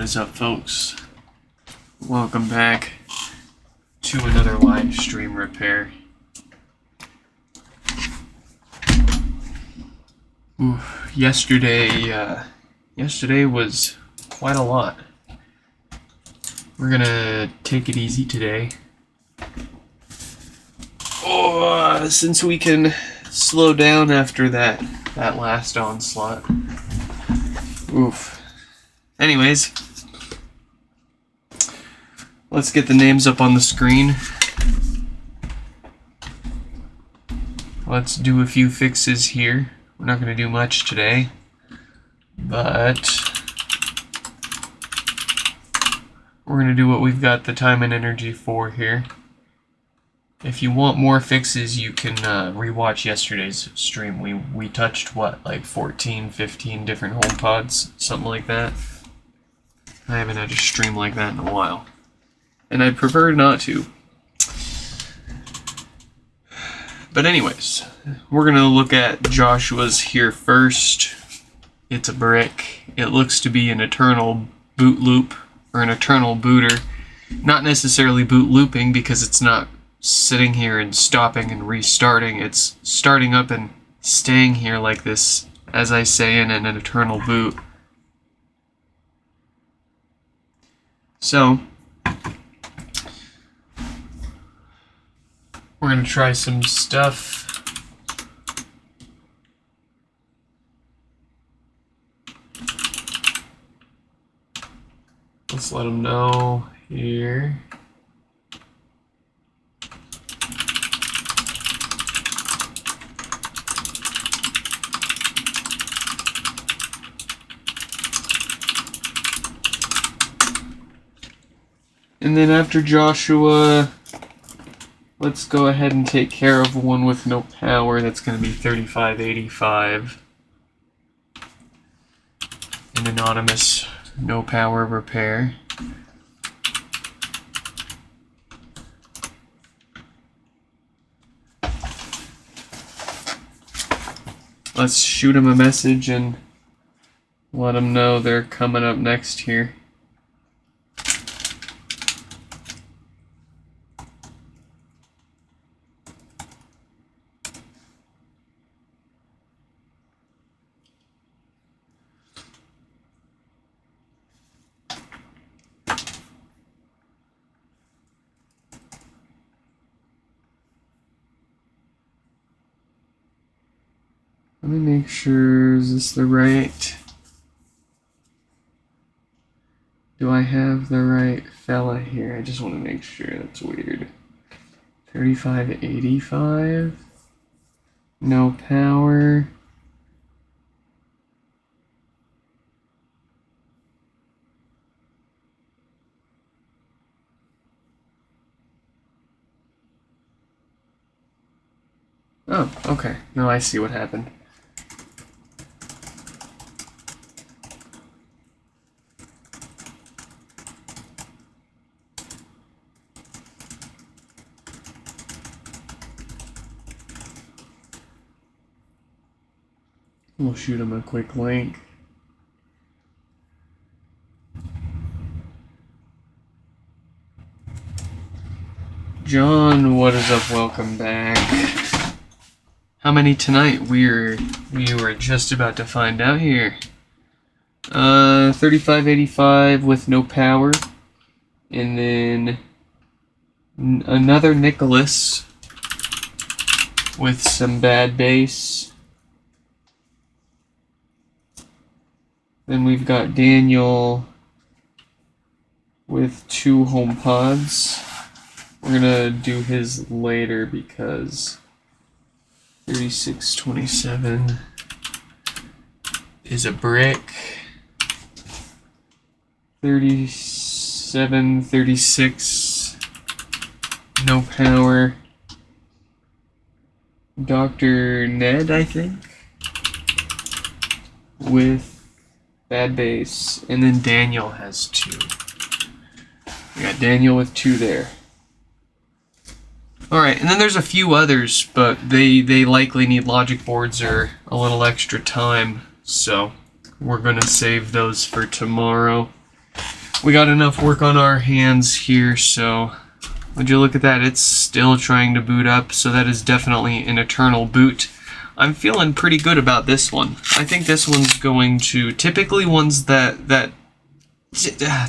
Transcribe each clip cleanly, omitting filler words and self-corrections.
is up, folks? Welcome back to another live stream repair. Yesterday was quite a lot. We're gonna take it easy today. Since we can slow down after that last onslaught. Anyways, let's get the names up on the screen. Let's do a few fixes here. We're not going to do much today, but we're going to do what we've got the time and energy for here. If you want more fixes, you can rewatch yesterday's stream. We touched, what, like 14, 15 different HomePods, something like that. I haven't had a stream like that in a while, and I'd prefer not to. But anyways, we're going to look at Joshua's here first. It's a brick. It looks to be an eternal boot loop, or an eternal booter. Not necessarily boot looping, because it's not sitting here and stopping and restarting. It's starting up and staying here like this, as I say, in an eternal boot. So, we're going to try some stuff. Let's let them know here. And then after Joshua, let's go ahead and take care of one with no power. That's going to be 3585. An anonymous no power repair. Let's shoot him a message and let him know they're coming up next here. Let me make sure, is this the right? Do I have the right fella here? I just want to make sure. That's weird. 3585. No power. Oh, okay. No, I see what happened. We'll shoot him a quick link. John, what is up? Welcome back. How many tonight? We were just about to find out here. 3585 with no power. And then another Nicholas with some bad bass. Then we've got Daniel with 2 HomePods. We're gonna do his later because 3627 is a brick. 3736, no power. Dr. Ned, I think, with bad bass, and then Daniel has 2. We got Daniel with 2 there. Alright, and then there's a few others, but they likely need logic boards or a little extra time, so we're going to save those for tomorrow. we got enough work on our hands here, so would you look at that? It's still trying to boot up, so that is definitely an eternal boot. I'm feeling pretty good about this one. I think this one's going to, typically ones that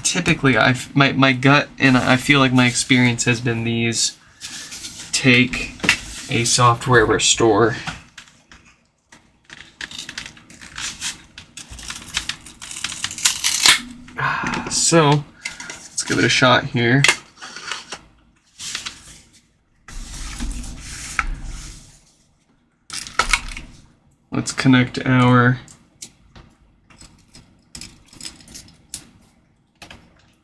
typically my gut and I feel like my experience has been these take a software restore. So let's give it a shot here. Let's connect our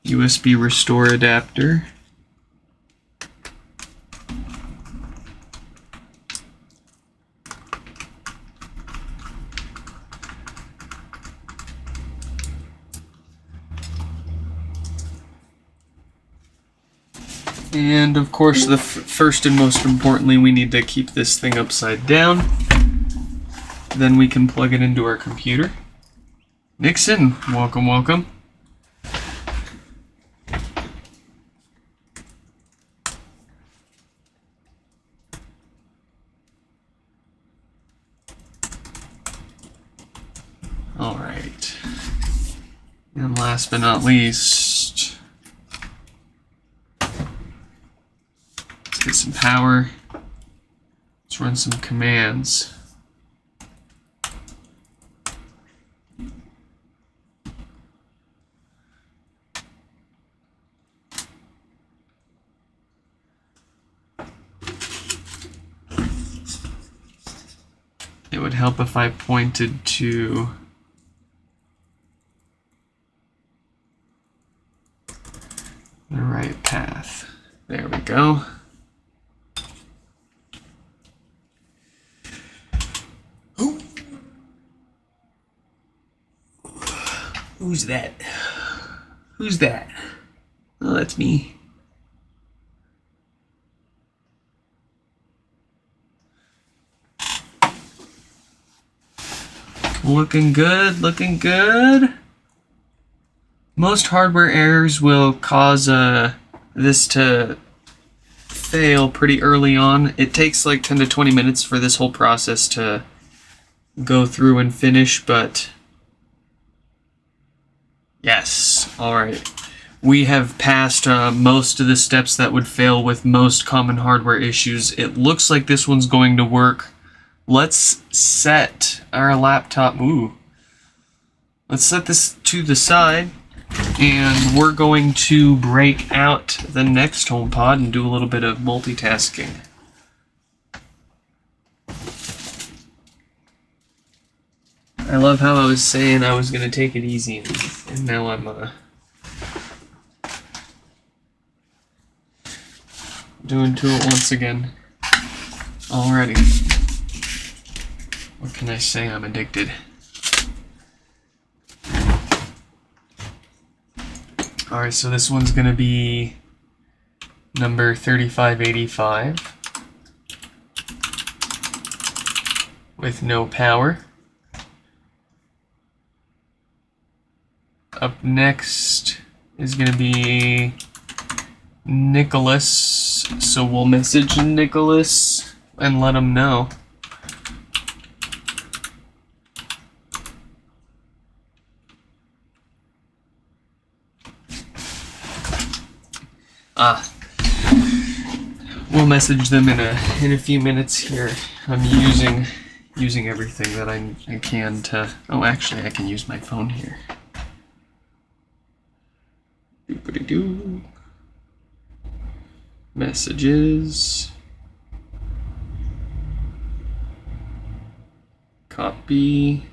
USB restore adapter. And of course, the first and most importantly, we need to keep this thing upside down. Then we can plug it into our computer. Nixon, welcome, welcome. All right. And last but not least, let's get some power. Let's run some commands. It would help if I pointed to the right path. There we go. Who's that? Who's that? Oh, that's me. Looking good, looking good. Most hardware errors will cause this to fail pretty early on. It takes like 10 to 20 minutes for this whole process to go through and finish, but yes, all right. We have passed most of the steps that would fail with most common hardware issues. It looks like this one's going to work. Let's set our laptop. Let's set this to the side, and we're going to break out the next HomePod and do a little bit of multitasking. I love how I was saying I was going to take it easy, and now I'm doing to it once again. Alrighty. What can I say? I'm addicted. Alright, so this one's going to be number 3585 with no power. Up next is going to be Nicholas, so we'll message Nicholas and let him know. We'll message them in a few minutes here. I'm using everything that I can to. Oh, actually, I can use my phone here. Doop-a-doo. Messages. Copy.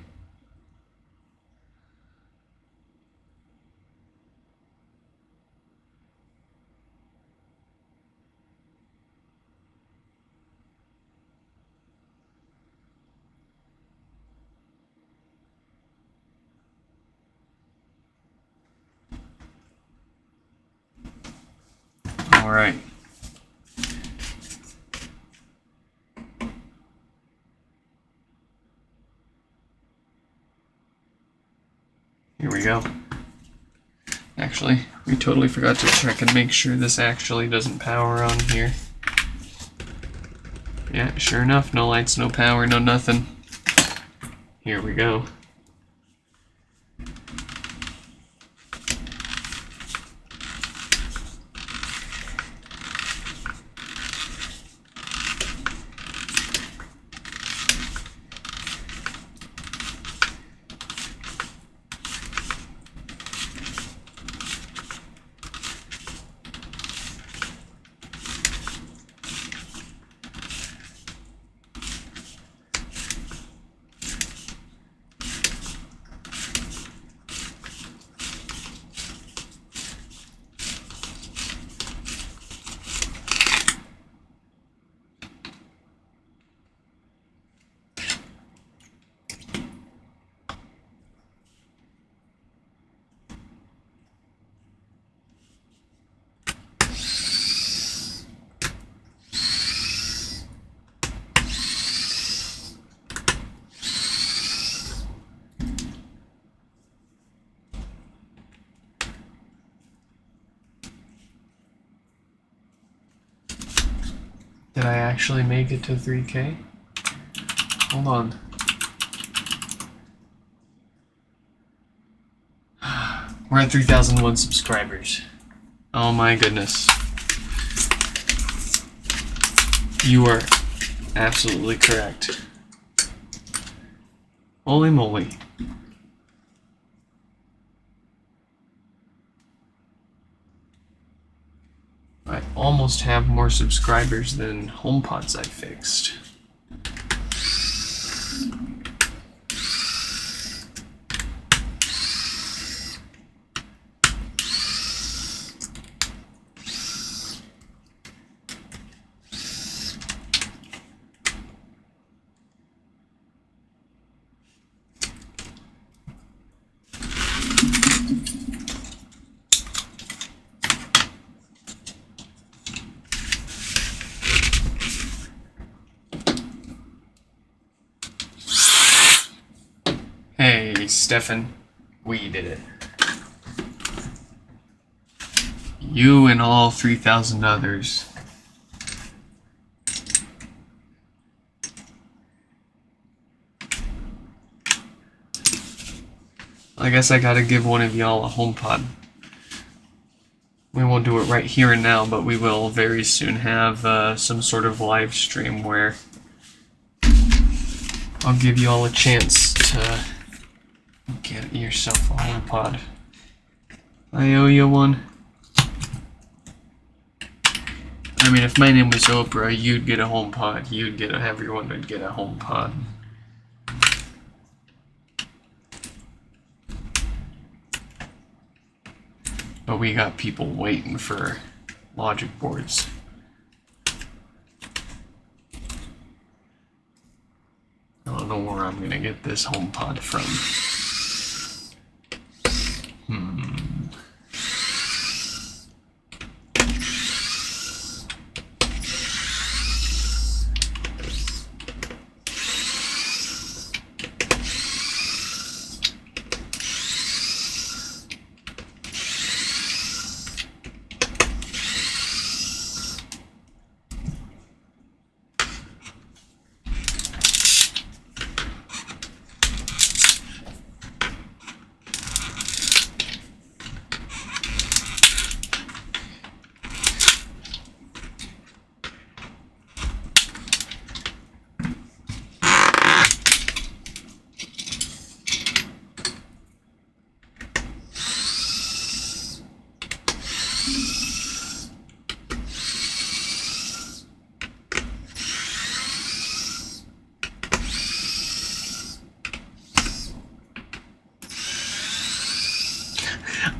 All right. Here we go. Actually, we totally forgot to check and make sure this actually doesn't power on here. Yeah, sure enough, no lights, no power, no nothing. Here we go. Did I actually make it to 3K? Hold on. We're at 3,001 subscribers. Oh my goodness. You are absolutely correct. Holy moly. I almost have more subscribers than HomePods I fixed. Hey, Stefan, we did it. You and all 3,000 others. I guess I gotta give one of y'all a HomePod. We won't do it right here and now, but we will very soon have some sort of live stream where I'll give you all a chance to get yourself a HomePod. I owe you one. I mean, if my name was Oprah, you'd get a HomePod. Everyone would get a HomePod. But we got people waiting for logic boards. I don't know where I'm gonna get this HomePod from.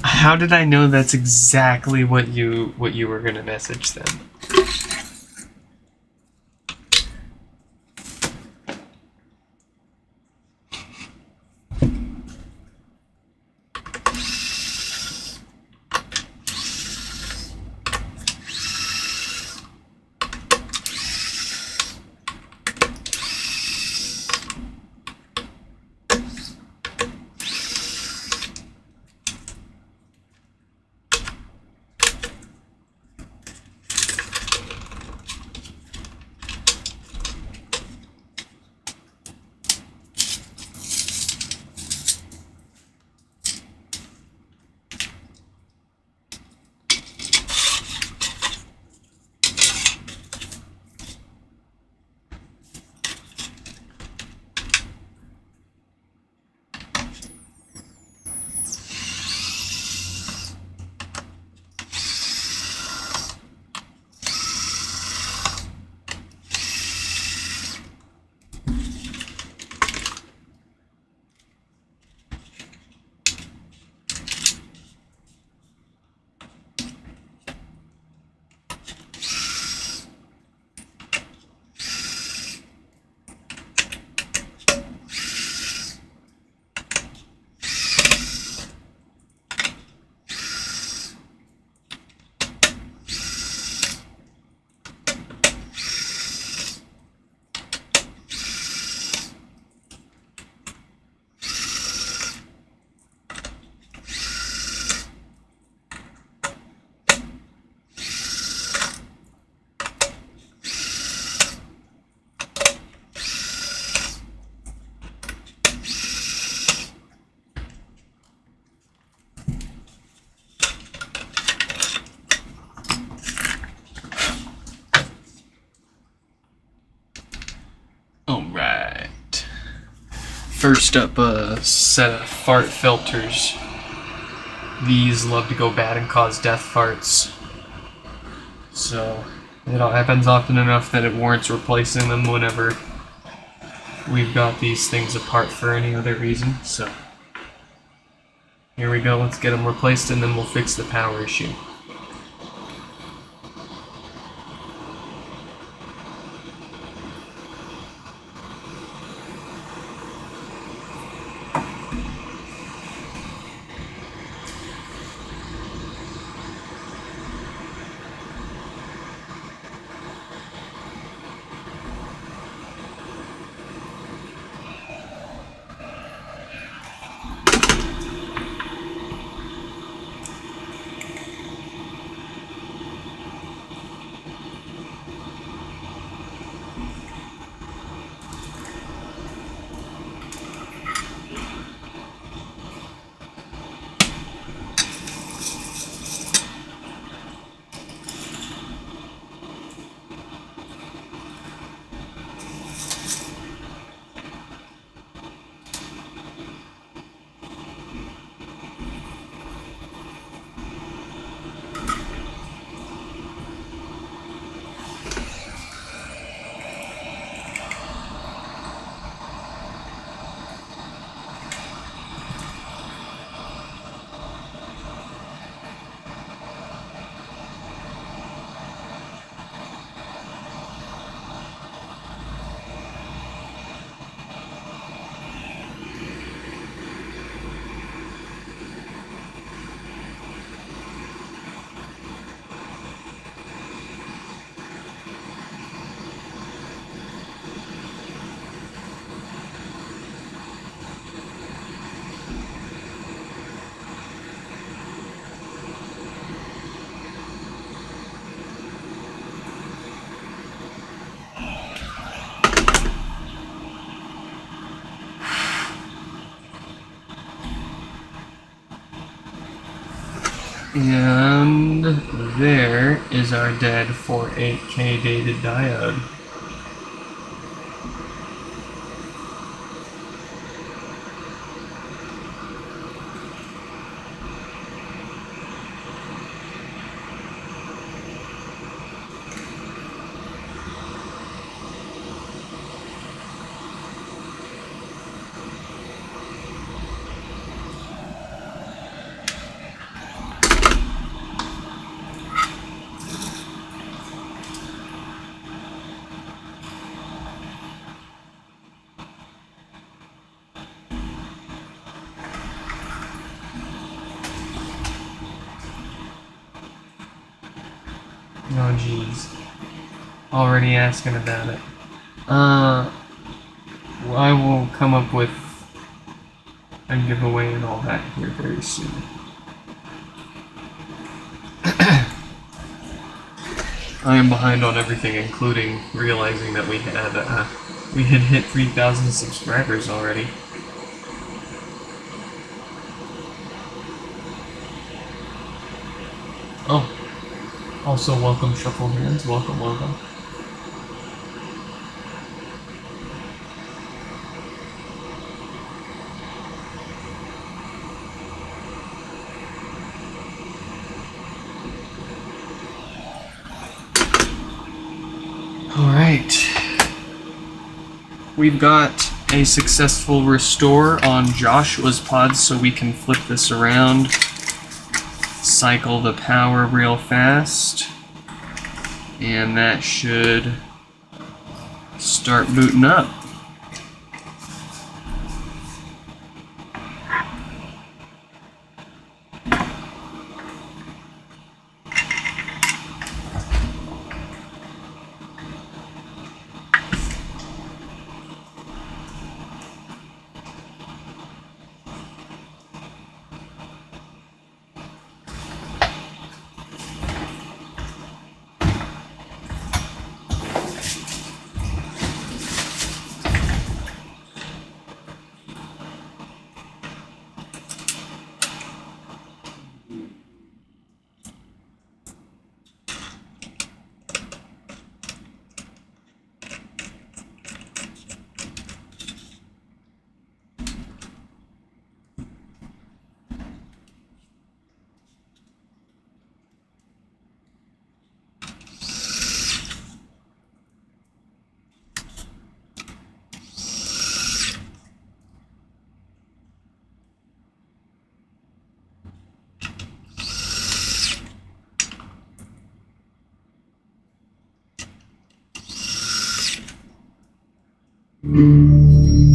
How did I know that's exactly what you were gonna message them? First up, a set of fart filters. These love to go bad and cause death farts. So it happens often enough that it warrants replacing them whenever we've got these things apart for any other reason. So here we go, let's get them replaced and then we'll fix the power issue. And there is our dead 48K dated diode. Oh jeez. Already asking about it. I will come up with a giveaway and all that here very soon. I am behind on everything, including realizing that we had hit 3,000 subscribers already. Oh. Also, welcome, Shuffle Hands. Welcome, welcome. Alright. We've got a successful restore on Joshua's pod, so we can flip this around. Cycle the power real fast, and that should start booting up.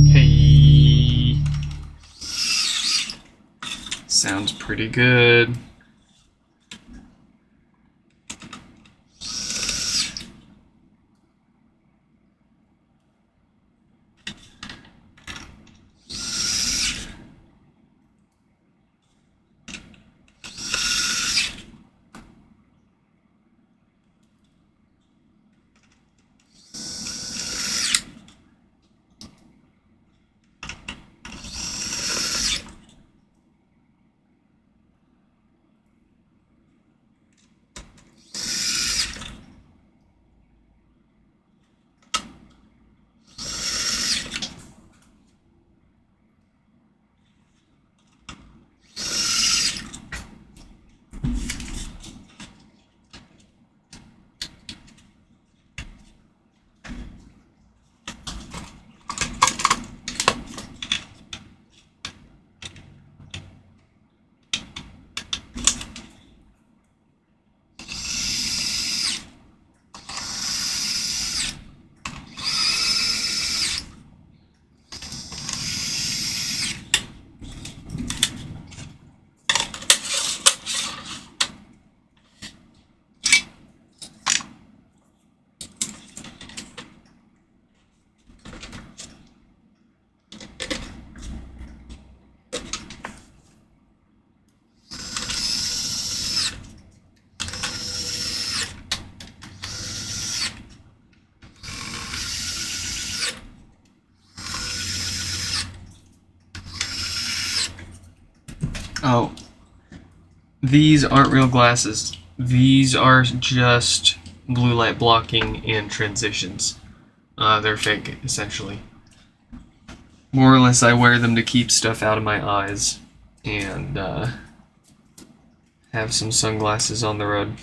Hey. Sounds pretty good. Oh, these aren't real glasses. These are just blue light blocking and transitions. They're fake, essentially. More or less, I wear them to keep stuff out of my eyes and have some sunglasses on the road.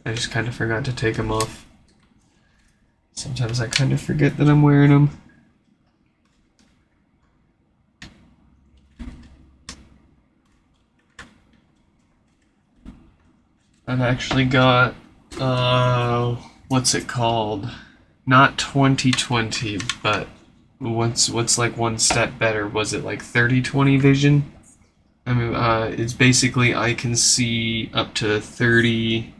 I just kind of forgot to take them off. Sometimes I kind of forget that I'm wearing them. I've actually got, what's it called? Not 20/20, but what's like one step better? Was it like 30/20 vision? I mean, it's basically I can see up to 30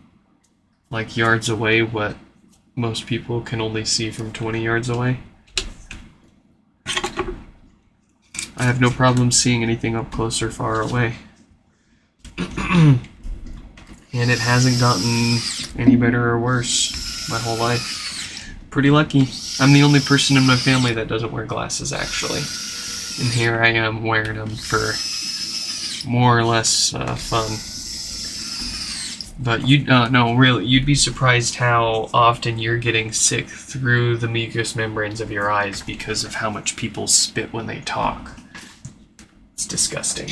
like yards away what most people can only see from 20 yards away. I have no problem seeing anything up close or far away. And it hasn't gotten any better or worse my whole life. Pretty lucky. I'm the only person in my family that doesn't wear glasses, actually. And here I am wearing them for more or less fun. But no, really, you'd be surprised how often you're getting sick through the mucous membranes of your eyes because of how much people spit when they talk. It's disgusting.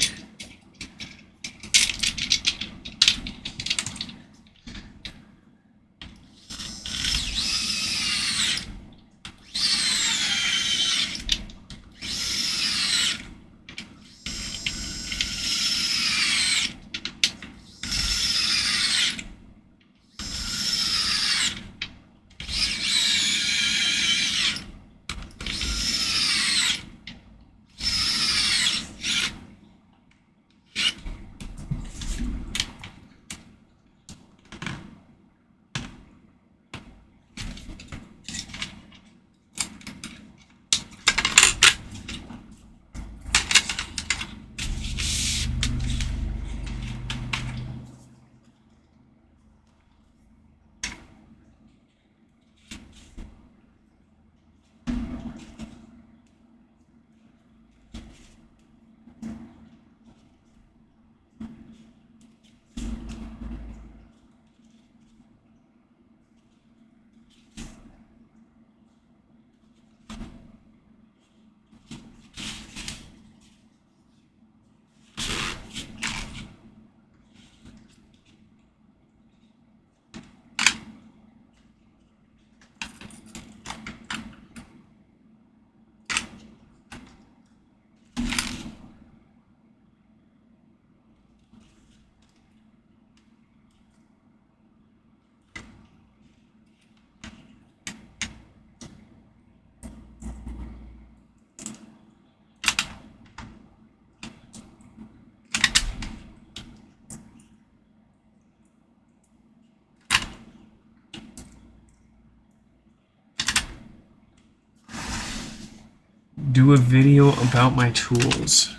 Do a video about my tools.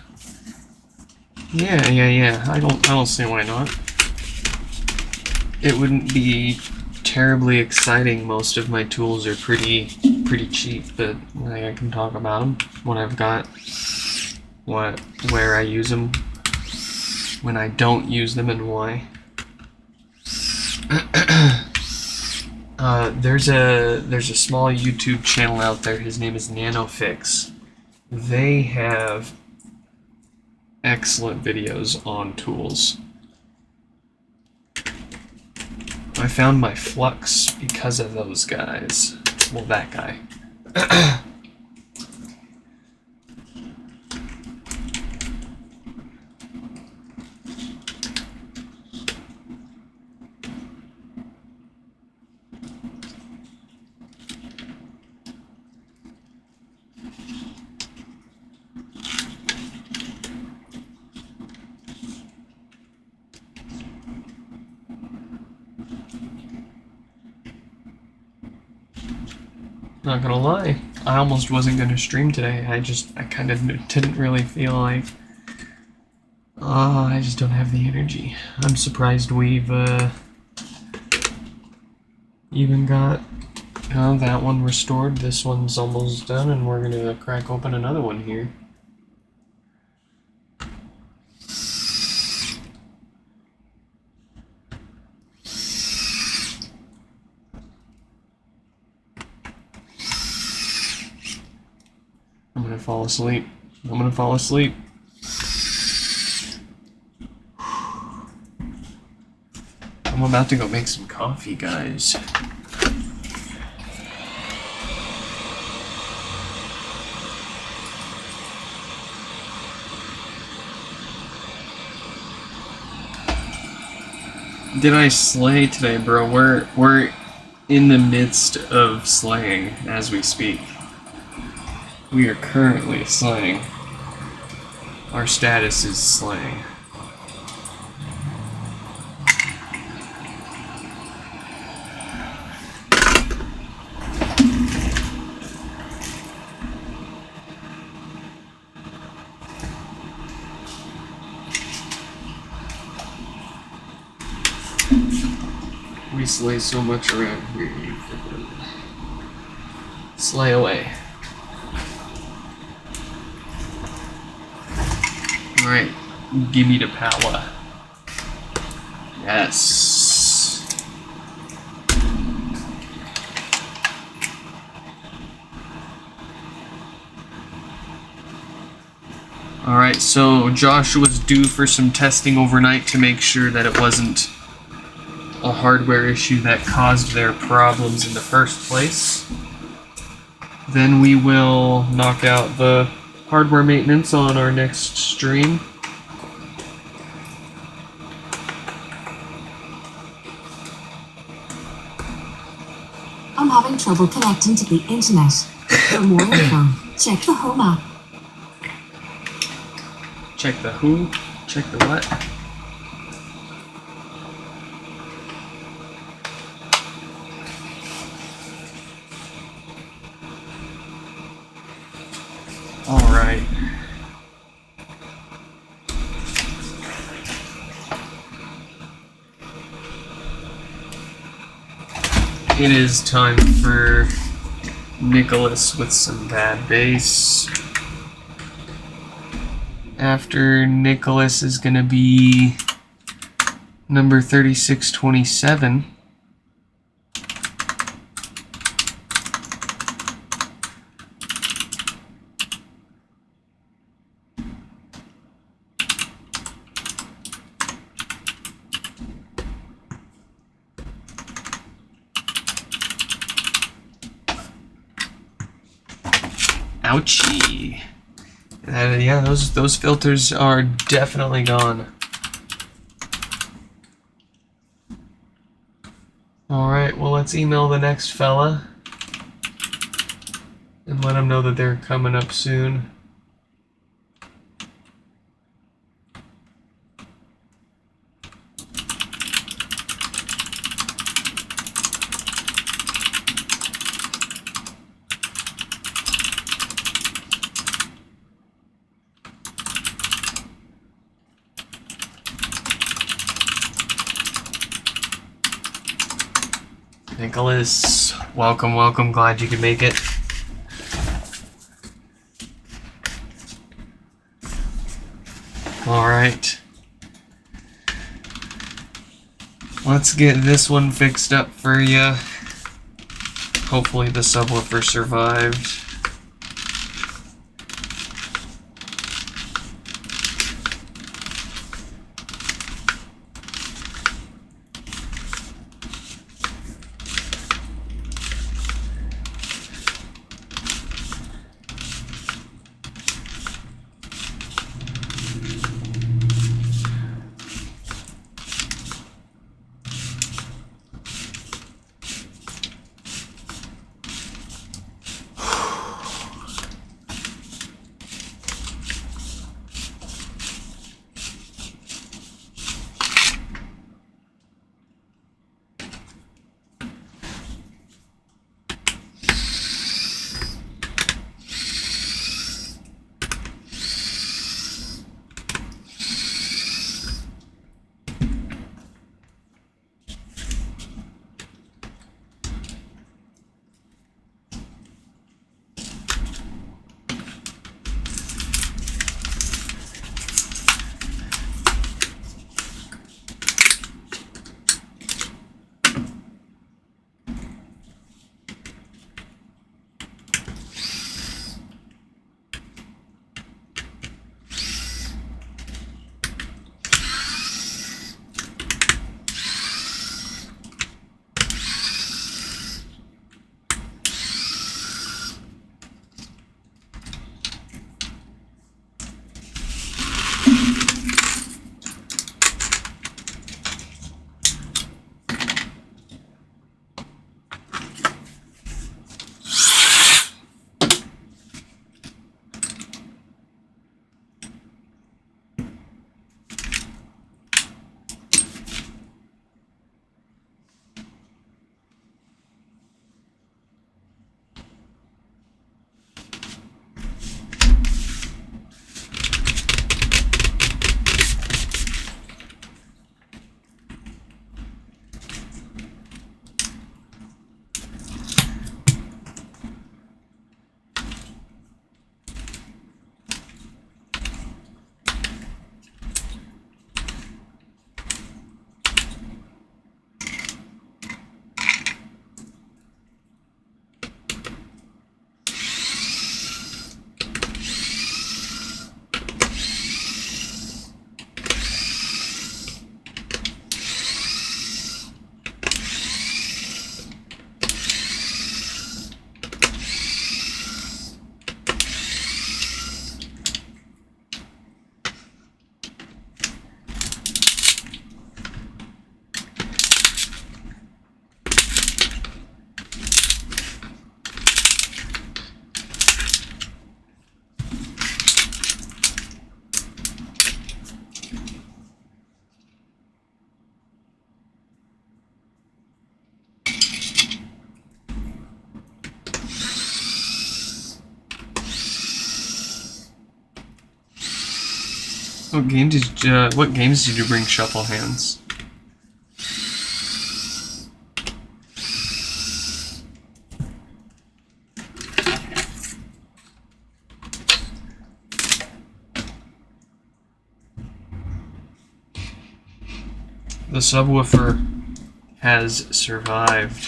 Yeah. I don't see why not. It wouldn't be terribly exciting. Most of my tools are pretty cheap, but I can talk about them, what I've got, where I use them, when I don't use them, and why. There's a small YouTube channel out there. His name is NanoFix. They have excellent videos on tools. I found my flux because of those guys. Well, that guy. Not gonna lie, I almost wasn't gonna stream today. I kind of didn't really feel like. I just don't have the energy. I'm surprised we've even got that one restored. This one's almost done, and we're gonna crack open another one here. I'm gonna fall asleep. I'm about to go make some coffee, guys. Did I slay today, bro? We're in the midst of slaying as we speak. We are currently slaying. Our status is slaying. We slay so much around here, you freaking slay away. Alright, give me the power. Yes. Alright, so Josh was due for some testing overnight to make sure that it wasn't a hardware issue that caused their problems in the first place. Then we will knock out the hardware maintenance on our next stream. I'm having trouble connecting to the internet. For more info, check the home app. Check the who? Check the what? Alright. It is time for Nicholas with some bad bass. After Nicholas is gonna be number 3627. Ouchie. Yeah, those filters are definitely gone. Alright, well, let's email the next fella and let him know that they're coming up soon. Nicholas, welcome, welcome. Glad you could make it. Alright. Let's get this one fixed up for you. Hopefully the subwoofer survived. What games did you bring, Shuffle Hands? The subwoofer has survived.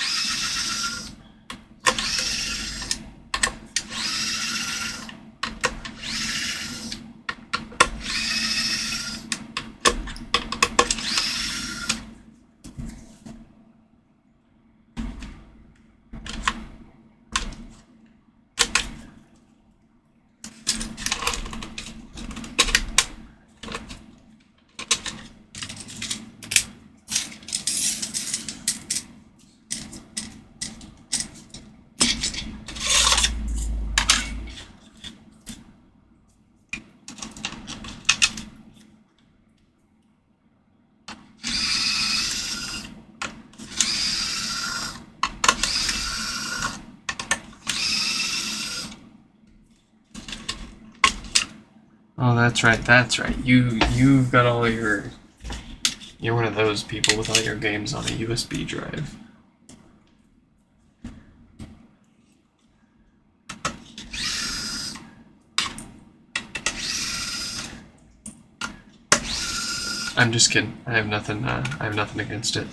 Oh, that's right, that's right. You've got all you're one of those people with all your games on a USB drive. I'm just kidding. I have nothing. I have nothing against it.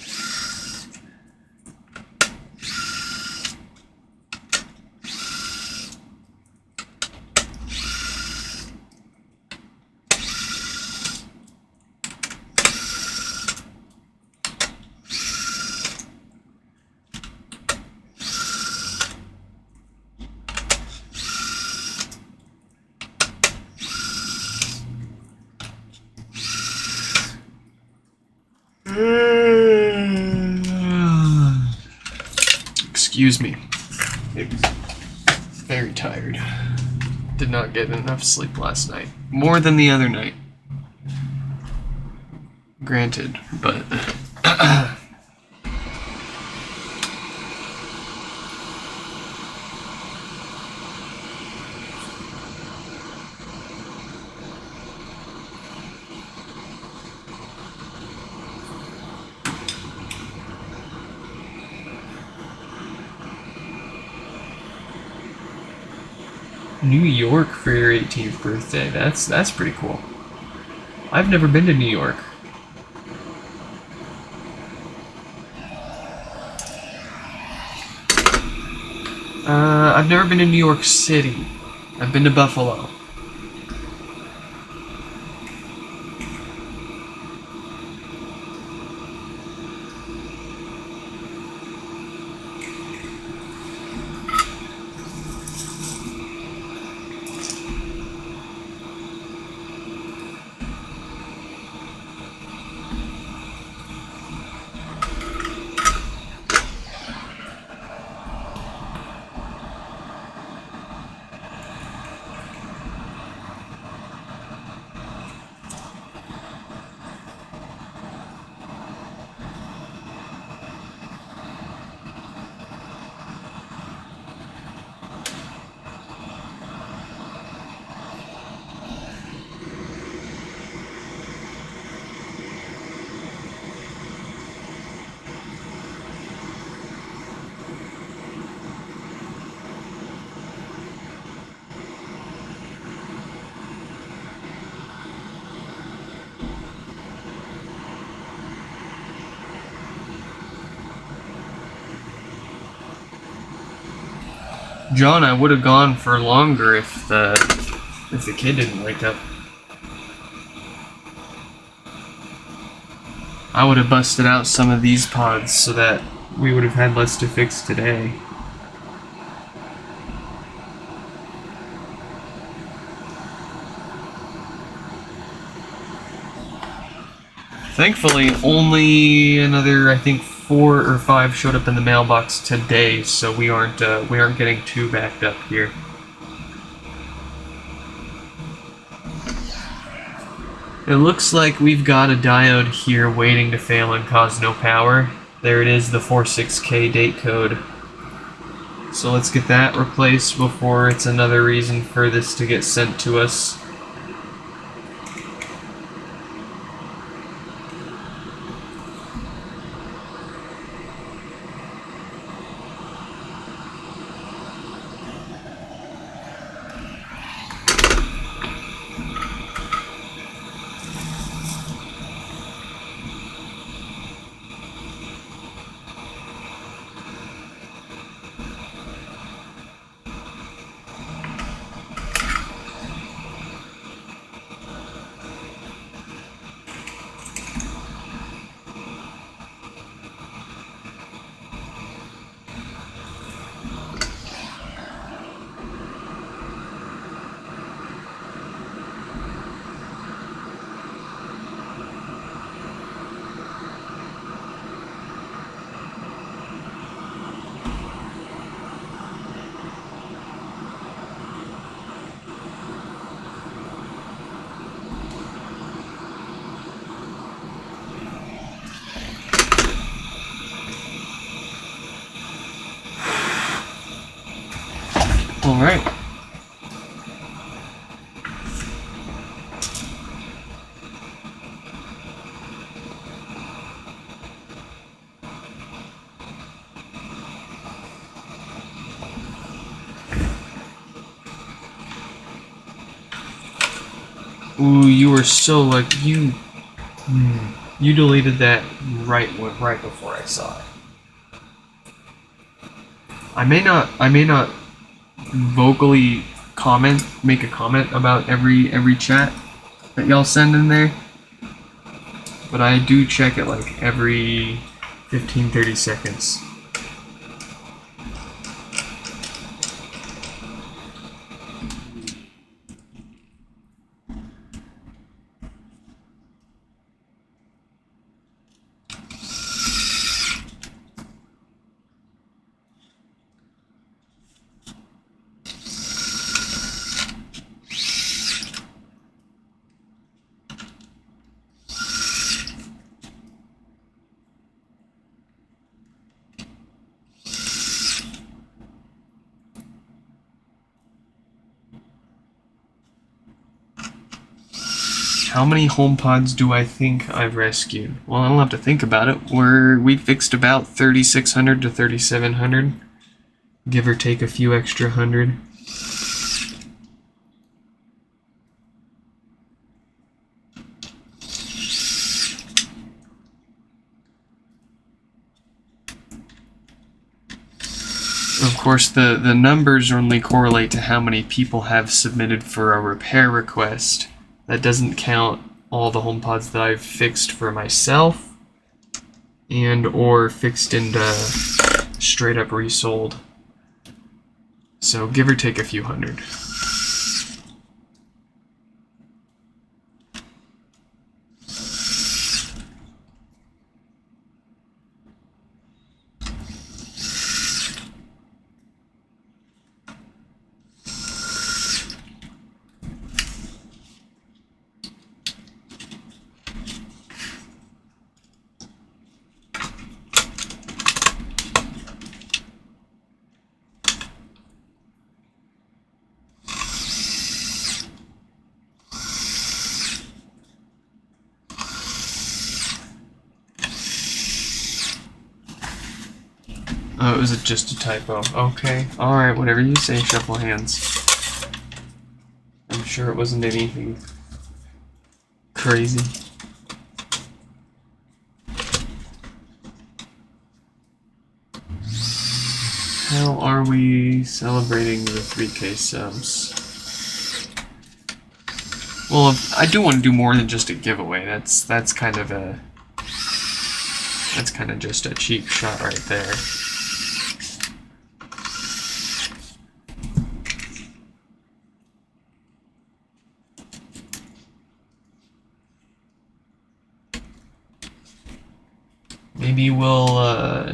Excuse me. Very tired. Did not get enough sleep last night. More than the other night. Granted, but... New York for your 18th birthday. That's pretty cool. I've never been to New York. I've never been to New York City. I've been to Buffalo. John, I would have gone for longer if the kid didn't wake up. I would have busted out some of these pods so that we would have had less to fix today. Thankfully, only another, I think, 4 or 5 showed up in the mailbox today, so we aren't getting too backed up here. It looks like we've got a diode here waiting to fail and cause no power. There it is, the 46K date code. So let's get that replaced before it's another reason for this to get sent to us. All right. Ooh, you were so like you You deleted that right before I saw it. I may not vocally make a comment about every chat that y'all send in there, but I do check it like every 15-30 seconds. How many HomePods do I think I've rescued? Well, I don't have to think about it. We fixed about 3,600 to 3,700, give or take a few extra hundred. Of course, the numbers only correlate to how many people have submitted for a repair request. That doesn't count all the HomePods that I've fixed for myself and or fixed and straight up resold. So give or take a few hundred. Oh, it was just a typo. Okay. Alright, whatever you say, Shuffle Hands. I'm sure it wasn't anything crazy. How are we celebrating the 3K subs? Well, I do want to do more than just a giveaway. That's kind of just a cheap shot right there.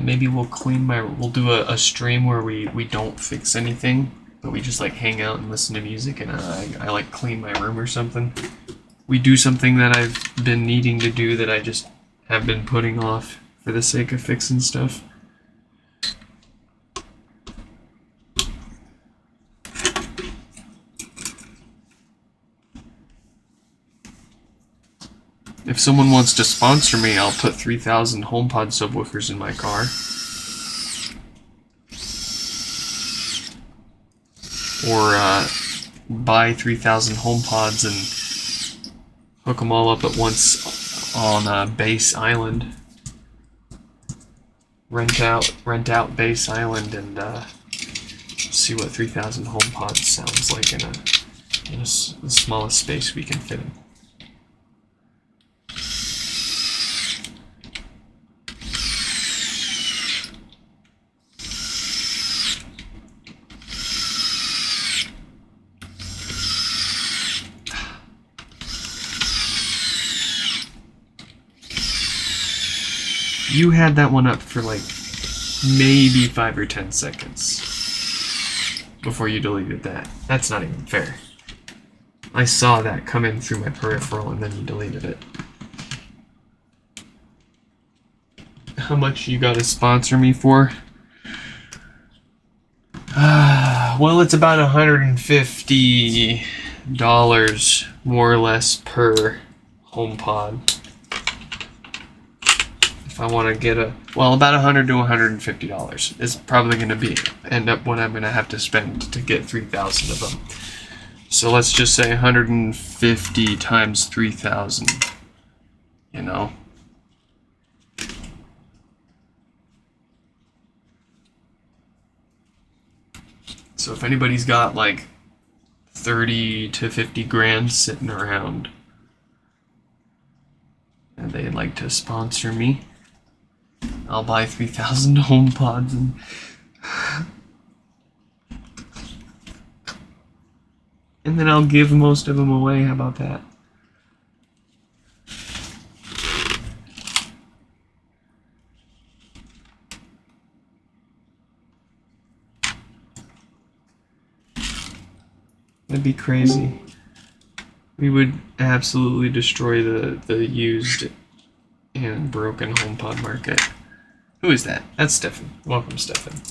Maybe we'll clean we'll do a stream where we don't fix anything, but we just like hang out and listen to music, and I like clean my room or something. We do something that I've been needing to do that I just have been putting off for the sake of fixing stuff. If someone wants to sponsor me, I'll put 3,000 HomePod subwoofers in my car. Or buy 3,000 HomePods and hook them all up at once on Base Island. Rent out Base Island and see what 3,000 HomePods sounds like in the smallest space we can fit in. You had that one up for like maybe 5 or 10 seconds before you deleted that. That's not even fair. I saw that come in through my peripheral and then you deleted it. How much you gotta sponsor me for? Well, it's about $150 more or less per HomePod. If I want to get about $100 to $150 is probably going to end up what I'm going to have to spend to get 3,000 of them. So let's just say 150 times 3,000. Yeah, you know. So if anybody's got like 30 to 50 grand sitting around and they'd like to sponsor me, I'll buy 3,000 HomePods and then I'll give most of them away. How about that? That'd be crazy. We would absolutely destroy the used and broken HomePod market. Who is that? That's Stefan. Welcome, Stefan.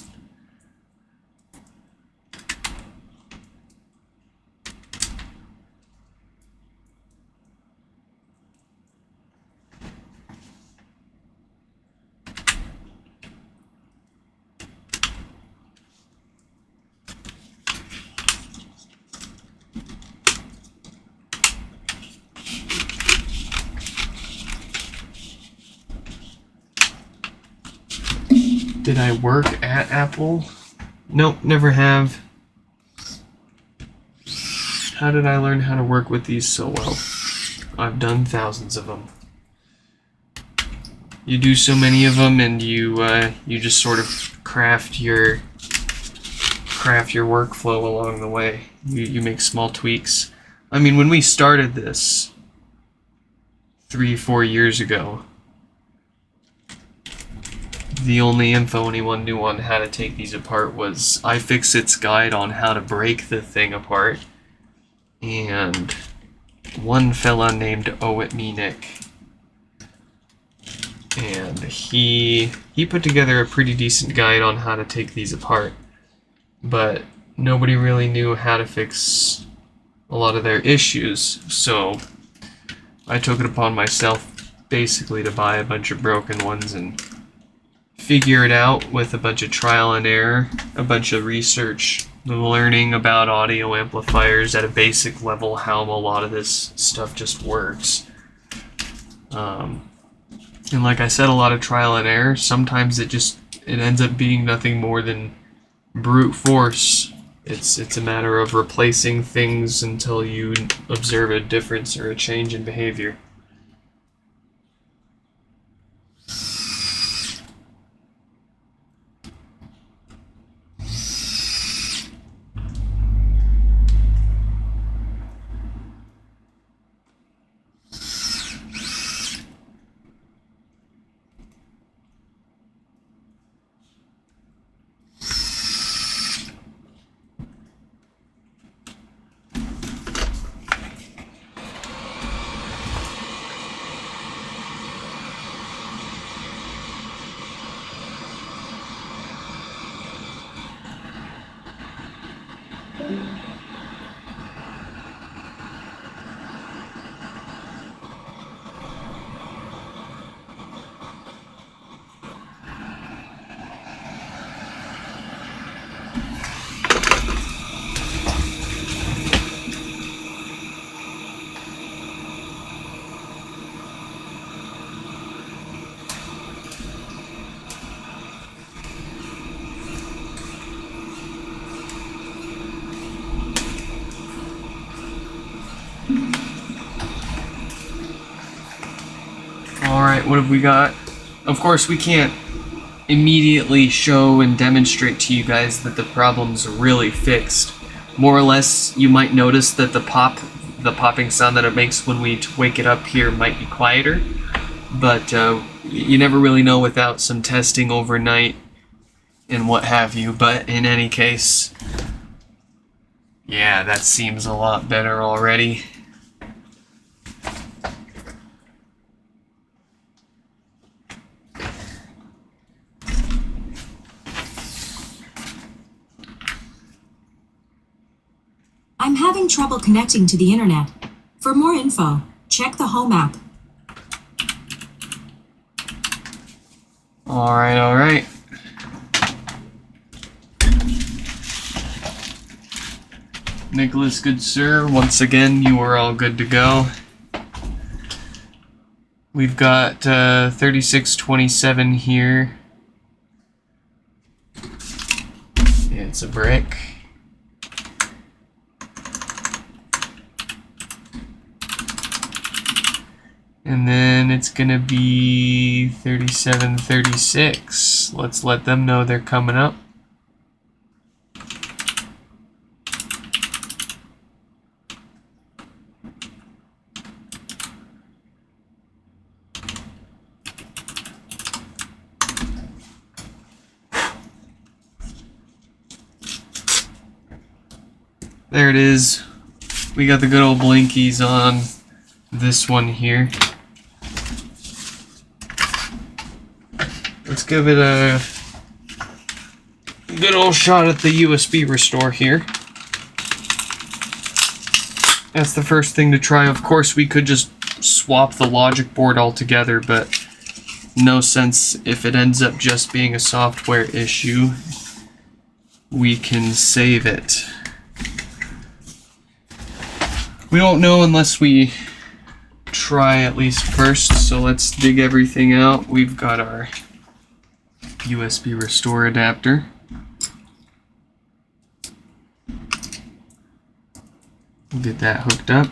Did I work at Apple? Nope, never have. How did I learn how to work with these so well? I've done thousands of them. You do so many of them, and you just sort of craft your workflow along the way. You make small tweaks. I mean, when we started this 3-4 years ago, the only info anyone knew on how to take these apart was iFixit's guide on how to break the thing apart, and one fella named Oh It Me Nick, and he put together a pretty decent guide on how to take these apart, but nobody really knew how to fix a lot of their issues, so I took it upon myself basically to buy a bunch of broken ones and figure it out with a bunch of trial and error, a bunch of research, learning about audio amplifiers at a basic level, how a lot of this stuff just works. And like I said, a lot of trial and error. Sometimes it ends up being nothing more than brute force. It's a matter of replacing things until you observe a difference or a change in behavior. Alright, what have we got? Of course, we can't immediately show and demonstrate to you guys that the problem's really fixed. More or less, you might notice that the popping sound that it makes when we wake it up here might be quieter, but you never really know without some testing overnight and what have you. But in any case, yeah, that seems a lot better already. I'm having trouble connecting to the internet. For more info, check the Home app. Alright. Nicholas, good sir, once again, you are all good to go. We've got 3627 here. It's a brick. And then it's gonna be 3736. Let's let them know they're coming up. There it is. We got the good old blinkies on this one here. Let's give it a good old shot at the USB restore here. That's the first thing to try. Of course, we could just swap the logic board altogether, but no sense if it ends up just being a software issue. We can save it. We don't know unless we try at least first, so let's dig everything out. We've got our USB restore adapter. We'll get that hooked up.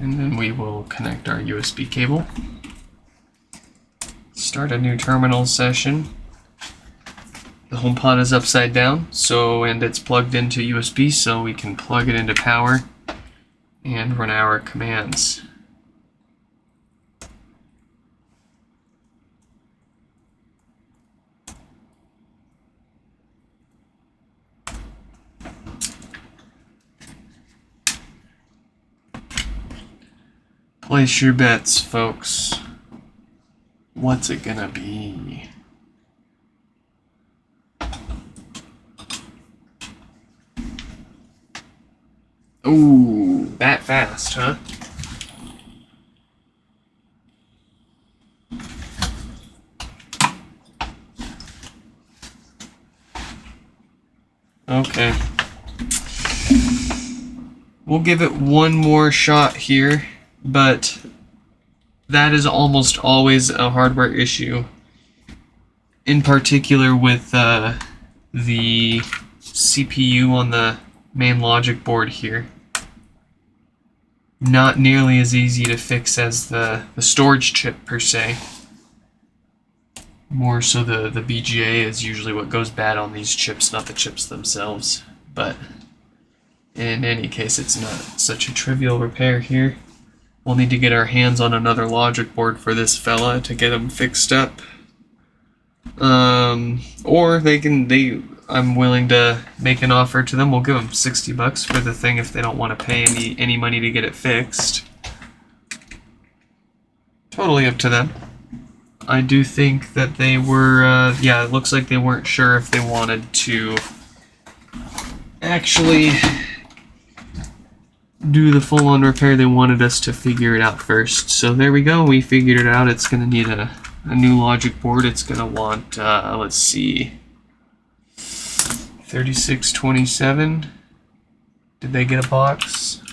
And then we will connect our USB cable. Start a new terminal session. The HomePod is upside down, and it's plugged into USB, so we can plug it into power and run our commands. Place your bets, folks. What's it gonna be? Ooh, that fast, huh? Okay. We'll give it one more shot here, but that is almost always a hardware issue. In particular with the CPU on the main logic board here. Not nearly as easy to fix as the storage chip per se. More so the BGA is usually what goes bad on these chips, not the chips themselves. But in any case, it's not such a trivial repair here. We'll need to get our hands on another logic board for this fella to get him fixed up. Or I'm willing to make an offer to them. We'll give them $60 for the thing if they don't want to pay any money to get it fixed. Totally up to them. I do think that they were, yeah, it looks like they weren't sure if they wanted to actually do the full-on repair. They wanted us to figure it out first. So there we go. We figured it out. It's going to need a new logic board. It's going to want, let's see, 3627. Did they get a box?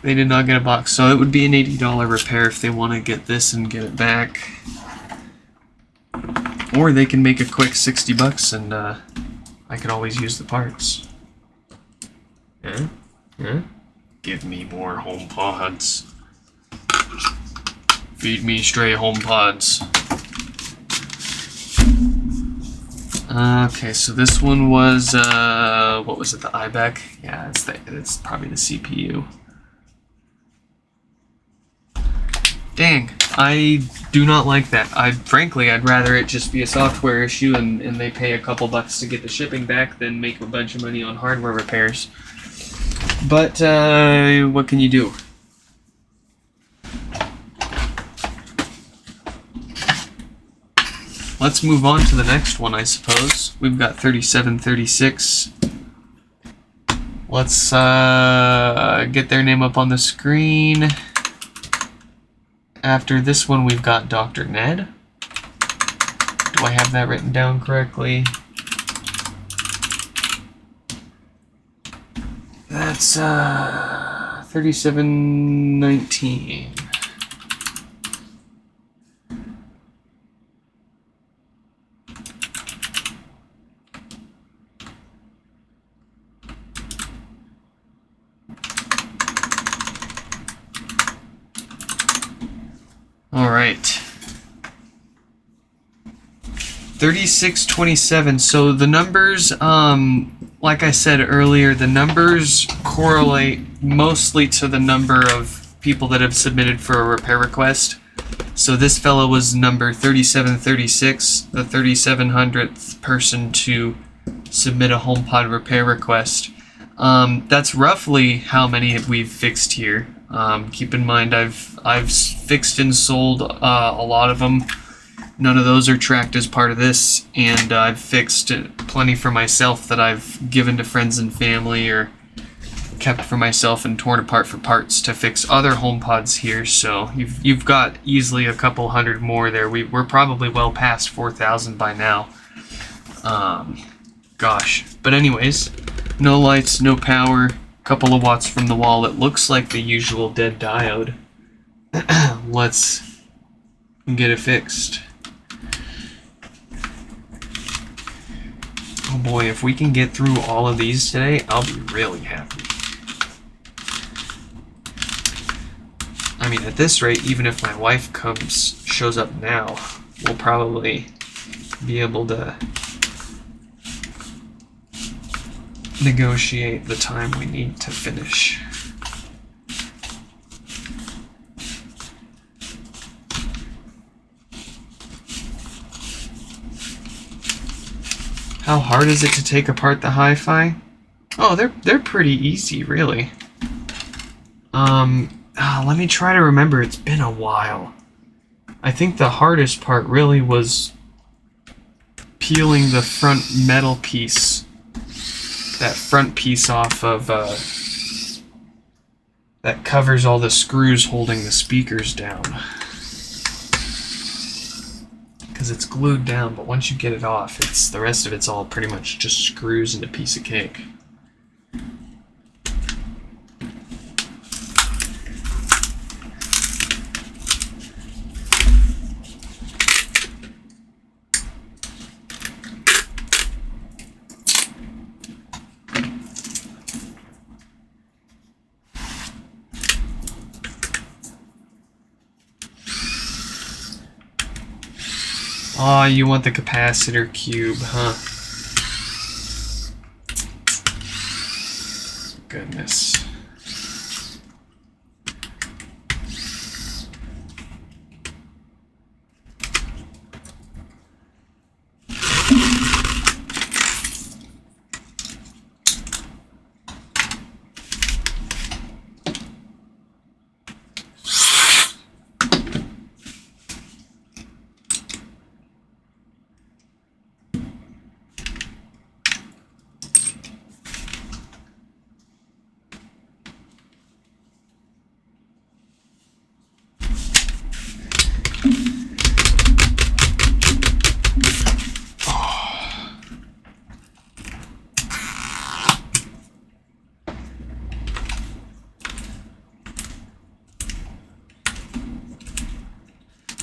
They did not get a box, so it would be an $80 repair if they want to get this and get it back. Or they can make a quick $60 and I could always use the parts. Yeah? Yeah? Give me more HomePods. Feed me stray HomePods. Okay, so this one was, what was it, the iBek? Yeah, it's probably the CPU. Dang, I do not like that. Frankly, I'd rather it just be a software issue and they pay a couple bucks to get the shipping back than make a bunch of money on hardware repairs. But, what can you do? Let's move on to the next one, I suppose. We've got 3736. Let's get their name up on the screen. After this one, we've got Dr. Ned. Do I have that written down correctly? That's 3719. All right. 3627. So the numbers, like I said earlier, the numbers correlate mostly to the number of people that have submitted for a repair request. So this fellow was number 3736, the 3700th person to submit a HomePod repair request. That's roughly how many we've fixed here. Keep in mind, I've fixed and sold a lot of them. None of those are tracked as part of this, and I've fixed plenty for myself that I've given to friends and family or kept for myself and torn apart for parts to fix other HomePods here. So you've got easily a couple hundred more there. We're probably well past 4,000 by now. Gosh. But anyways, no lights, no power, couple of watts from the wall. It looks like the usual dead diode. Let's get it fixed. Oh boy, if we can get through all of these today, I'll be really happy. I mean, at this rate, even if my wife shows up now, we'll probably be able to negotiate the time we need to finish. How hard is it to take apart the hi-fi? Oh, they're pretty easy, really. Let me try to remember. It's been a while. I think the hardest part really was peeling the front metal piece, that front piece off of that covers all the screws holding the speakers down. Because it's glued down, but once you get it off, the rest of it's all pretty much just screws and a piece of cake. Oh, you want the capacitor cube, huh? Goodness.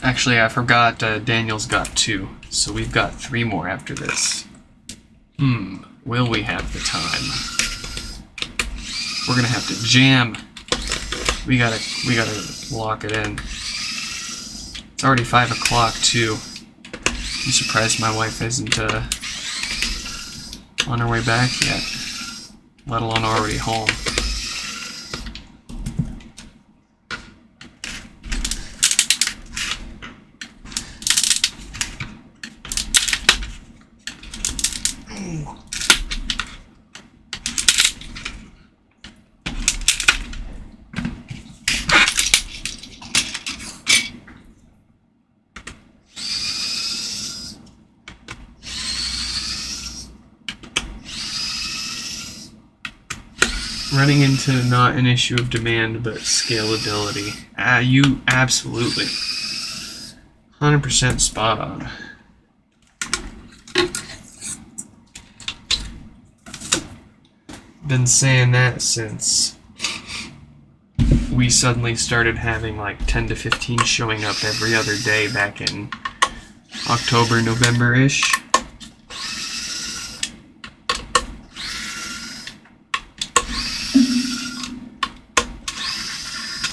Actually, I forgot Daniel's got 2, so we've got 3 more after this. Will we have the time? We're gonna have to jam. We gotta lock it in. It's already 5 o'clock too. I'm surprised my wife isn't on her way back yet, let alone already home. running into not an issue of demand, but scalability. You absolutely 100% spot on. Been saying that since we suddenly started having like 10 to 15 showing up every other day back in October, November-ish.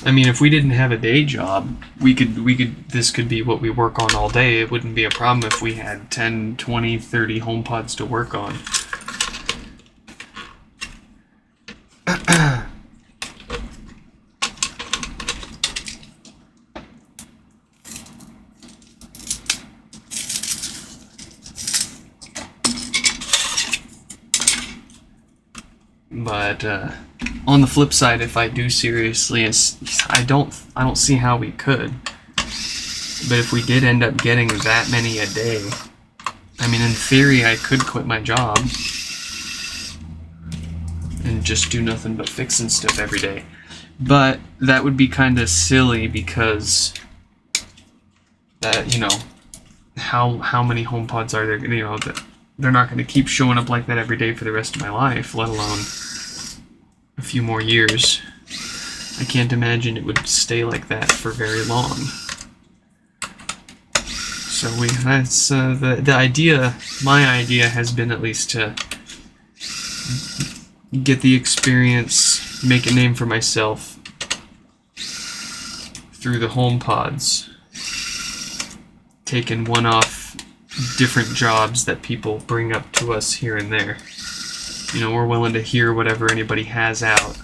I mean, if we didn't have a day job, this could be what we work on all day. It wouldn't be a problem if we had 10, 20, 30 HomePods to work on. But on the flip side, if I do seriously, I don't see how we could. But if we did end up getting that many a day, I mean, in theory, I could quit my job and just do nothing but fixing stuff every day. But that would be kind of silly because that, you know, how many HomePods are there? You know, they're not going to keep showing up like that every day for the rest of my life, let alone a few more years. I can't imagine it would stay like that for very long. So that's the idea. My idea has been at least to get the experience, make a name for myself through the HomePods, taking one-off different jobs that people bring up to us here and there. You know, we're willing to hear whatever anybody has out.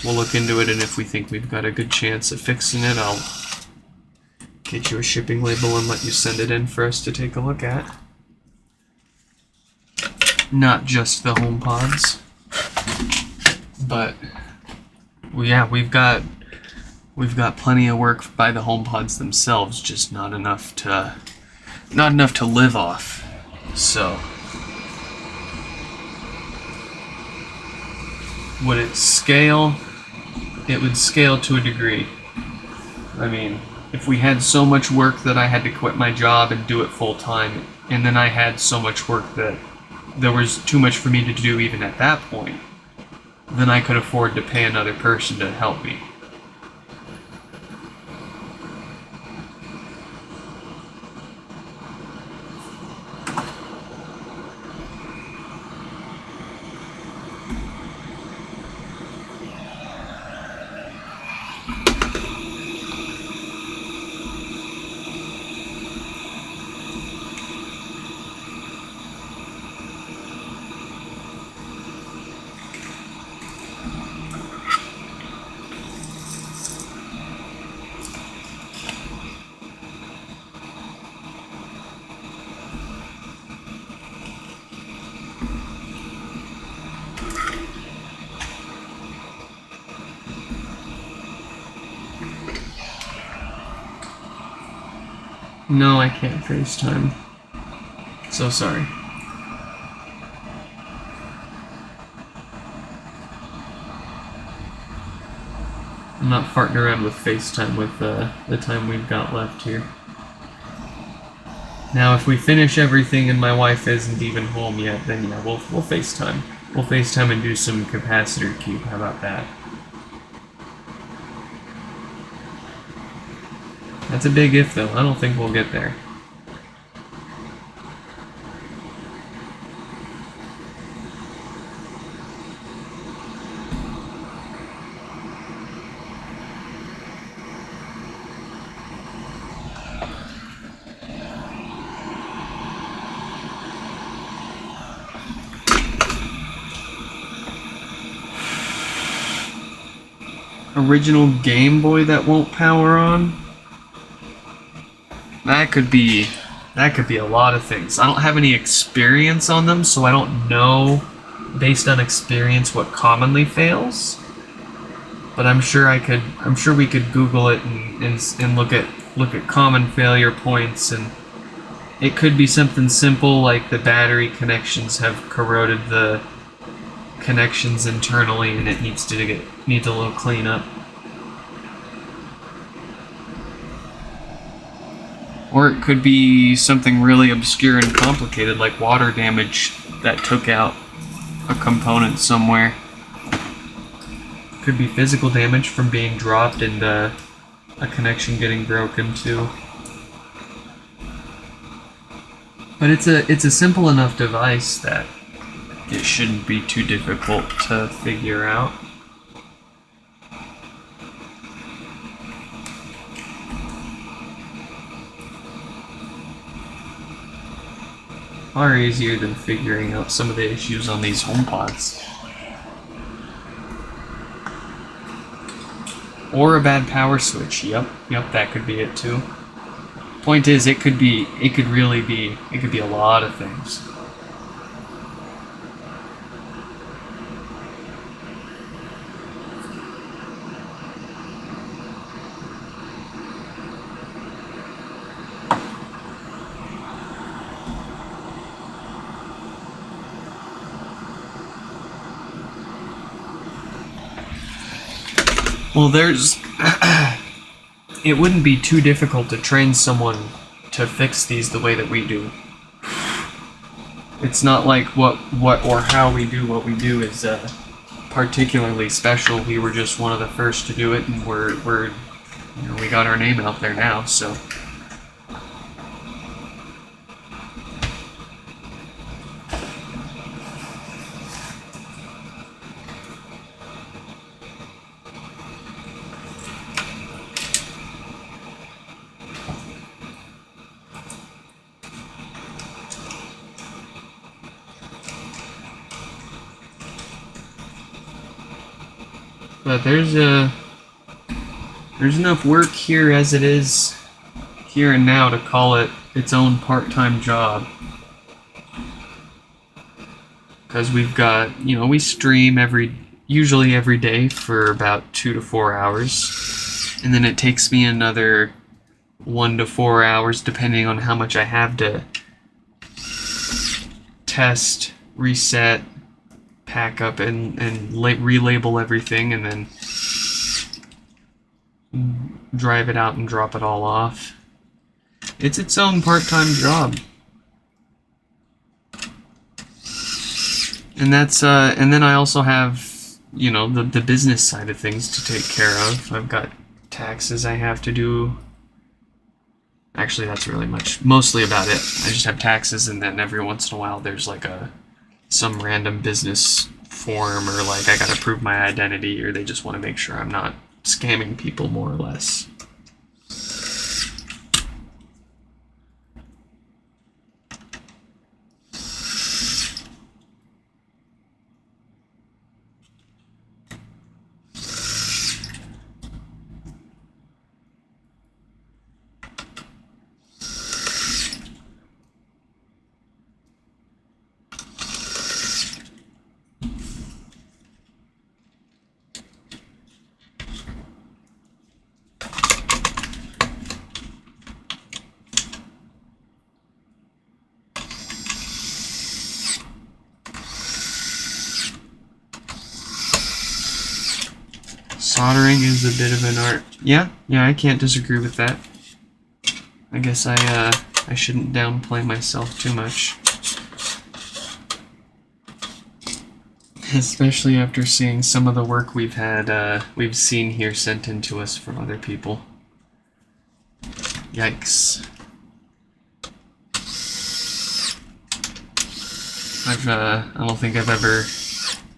We'll look into it, and if we think we've got a good chance of fixing it, I'll get you a shipping label and let you send it in for us to take a look at. Not just the HomePods, but yeah, we've got plenty of work by the HomePods themselves, just not enough to live off. So would it scale? It would scale to a degree. I mean, if we had so much work that I had to quit my job and do it full time, and then I had so much work that there was too much for me to do even at that point, then I could afford to pay another person to help me. No, I can't FaceTime. So sorry. I'm not farting around with FaceTime with the time we've got left here. Now, if we finish everything and my wife isn't even home yet, then yeah, we'll FaceTime. We'll FaceTime and do some capacitor cube. How about that? That's a big if, though. I don't think we'll get there. Original Game Boy that won't power on? That could be a lot of things. I don't have any experience on them, so I don't know, based on experience, what commonly fails. But I'm sure we could Google it and look at common failure points, and it could be something simple like the battery connections have corroded the connections internally and it needs a little cleanup. Or it could be something really obscure and complicated, like water damage that took out a component somewhere. Could be physical damage from being dropped and a connection getting broken too. But it's a simple enough device that it shouldn't be too difficult to figure out. Far easier than figuring out some of the issues on these HomePods. Or a bad power switch. Yep, that could be it too. Point is, it could be a lot of things. Well, it wouldn't be too difficult to train someone to fix these the way that we do. It's not like what or how we do what we do is particularly special. We were just one of the first to do it, and we got our name out there now, so. But there's enough work here as it is here and now to call it its own part-time job. Because we've got, we stream usually every day for about 2 to 4 hours. And then it takes me another 1 to 4 hours, depending on how much I have to test, reset, pack up, and relabel everything, and then drive it out and drop it all off. It's its own part-time job. And that's and then I also have, the business side of things to take care of. I've got taxes I have to do. Actually, that's really mostly about it. I just have taxes, and then every once in a while there's like some random business form, or like I gotta prove my identity, or they just want to make sure I'm not scamming people, more or less. Soldering is a bit of an art. Yeah, I can't disagree with that. I guess I shouldn't downplay myself too much. Especially after seeing some of the work we've seen here sent in to us from other people. Yikes. I don't think I've ever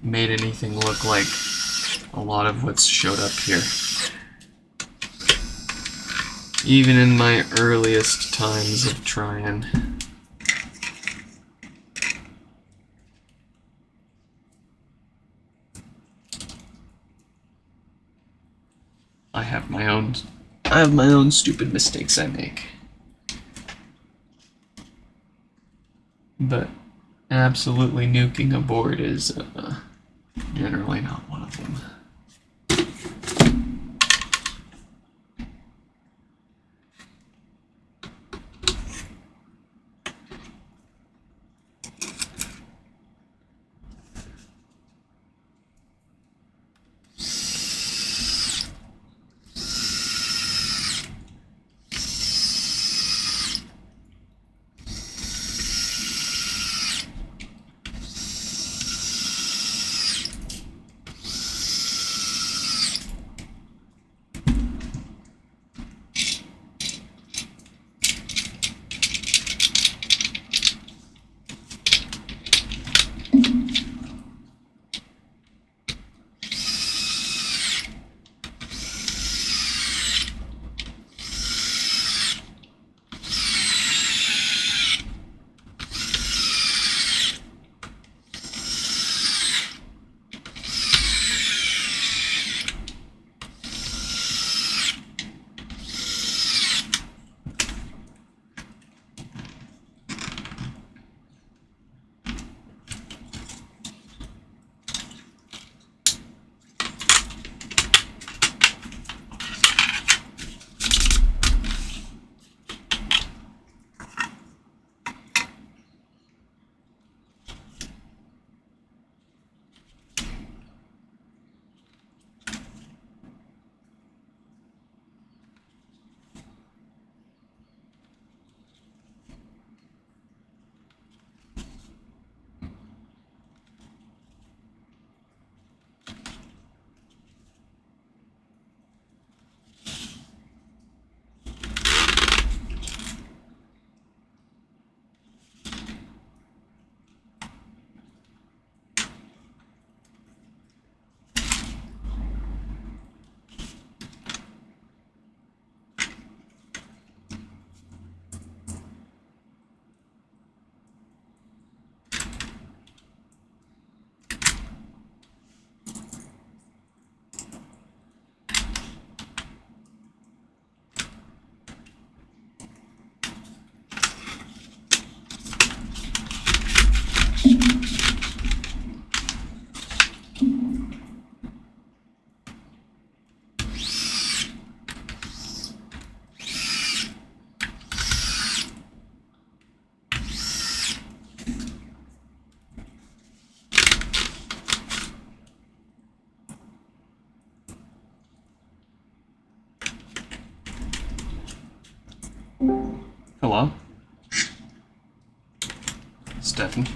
made anything look like a lot of what's showed up here. Even in my earliest times of trying. I have my own stupid mistakes I make. But absolutely nuking a board is generally not one of them. Hello? Stephanie?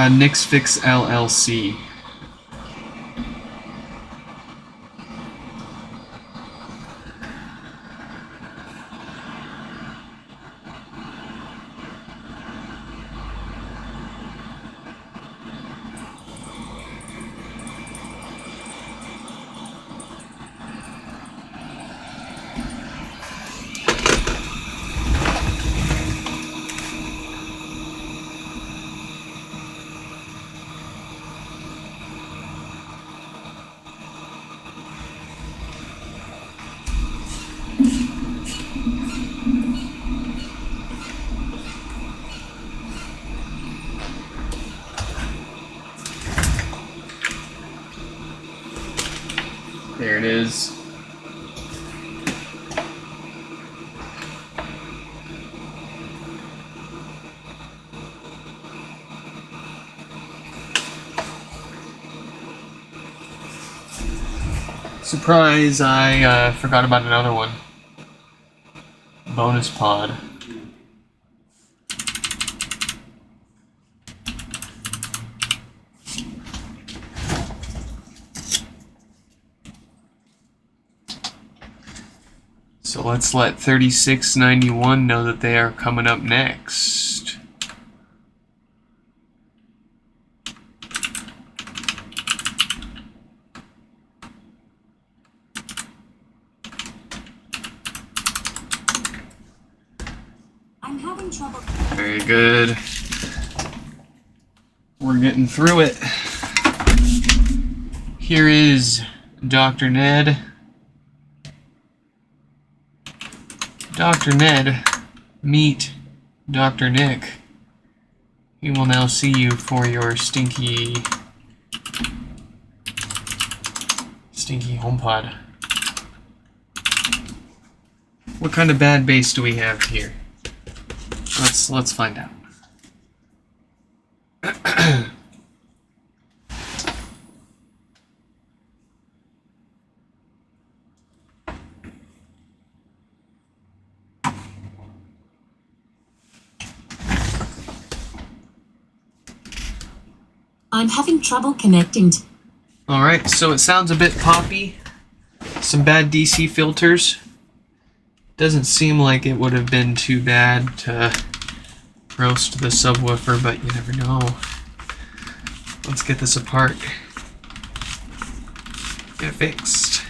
Nix Fix LLC. There it is. Surprise, I forgot about another one. Bonus pod. So let's let 3691 know that they are coming up next. I'm having trouble. Very good. We're getting through it. Here is Dr. Ned. Dr. Ned, meet Dr. Nick. He will now see you for your stinky HomePod. What kind of bad bass do we have here? Let's find out. I'm having trouble connecting. Alright, so it sounds a bit poppy. Some bad DC filters. Doesn't seem like it would have been too bad to roast the subwoofer, but you never know. Let's get this apart. Get it fixed.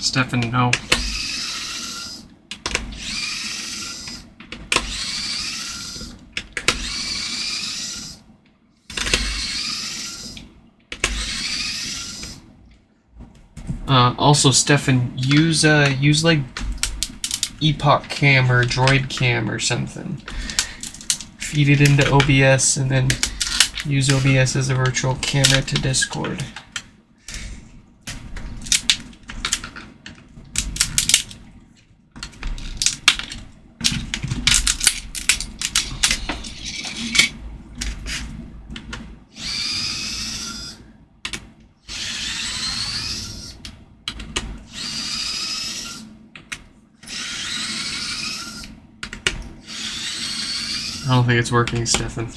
Stefan, no. Also, Stefan, use like Epoch Cam or Droid Cam or something. Feed it into OBS and then use OBS as a virtual camera to Discord. I don't think it's working, Stefan.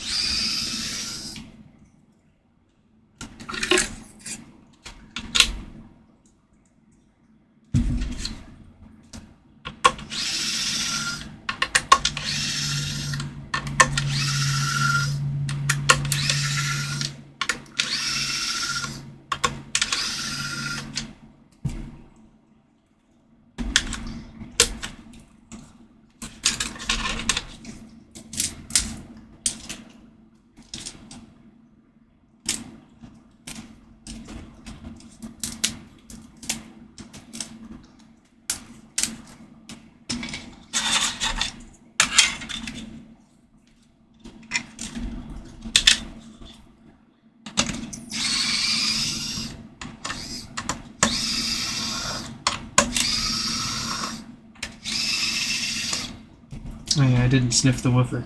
Oh yeah, I didn't sniff the woofer.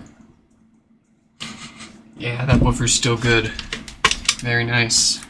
Yeah, that woofer's still good. Very nice.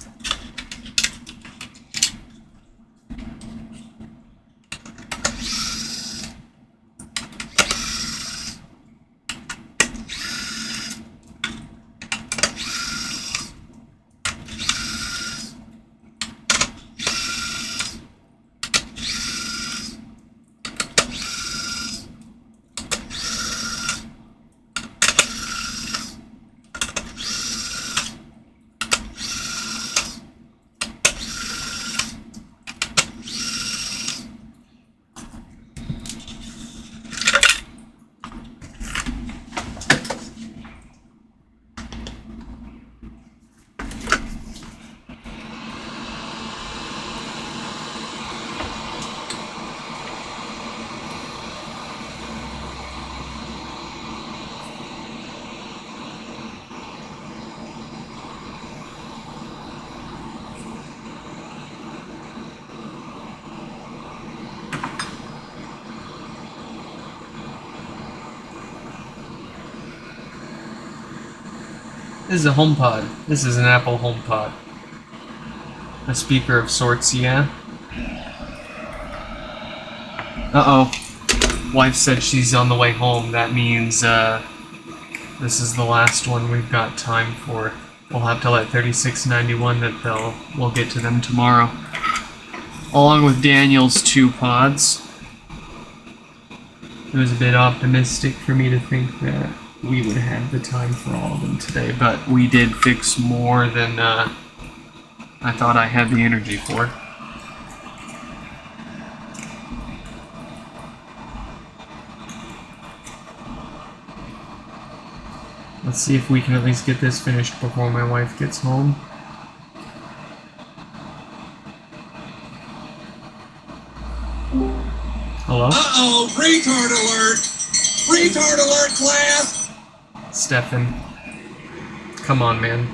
This is a HomePod. This is an Apple HomePod. A speaker of sorts, yeah? Uh-oh. Wife said she's on the way home. That means, this is the last one we've got time for. We'll have to let 3691 that we'll get to them tomorrow. Along with Daniel's 2 pods. It was a bit optimistic for me to think that we would have the time for all of them today, but we did fix more than I thought I had the energy for. Let's see if we can at least get this finished before my wife gets home. Hello? Uh-oh, retard alert! Retard alert, class! Stefan. Come on, man.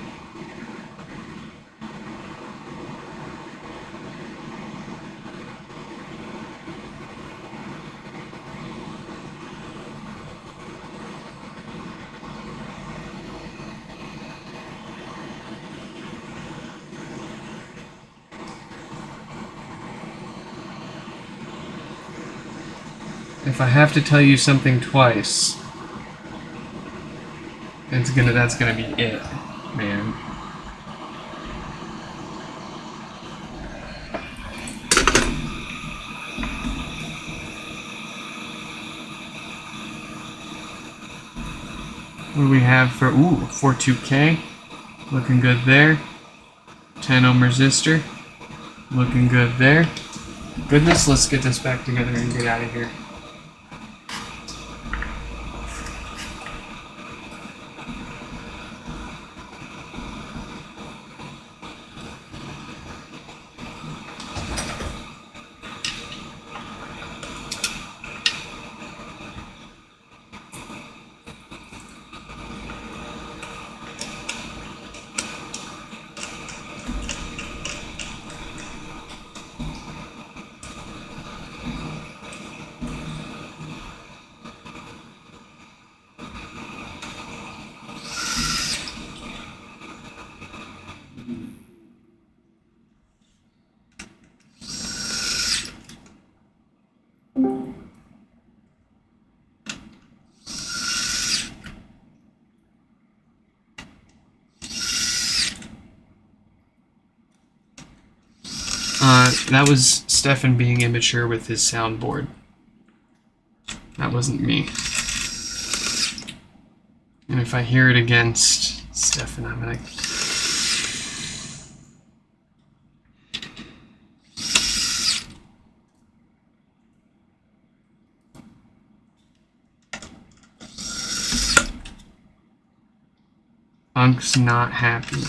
If I have to tell you something twice, that's gonna be it, man. What do we have for 42K? Looking good there. 10 ohm resistor. Looking good there. Goodness, let's get this back together and get out of here. That was Stefan being immature with his soundboard. That wasn't me. And if I hear it against Stefan, I'm gonna... Unk's not happy.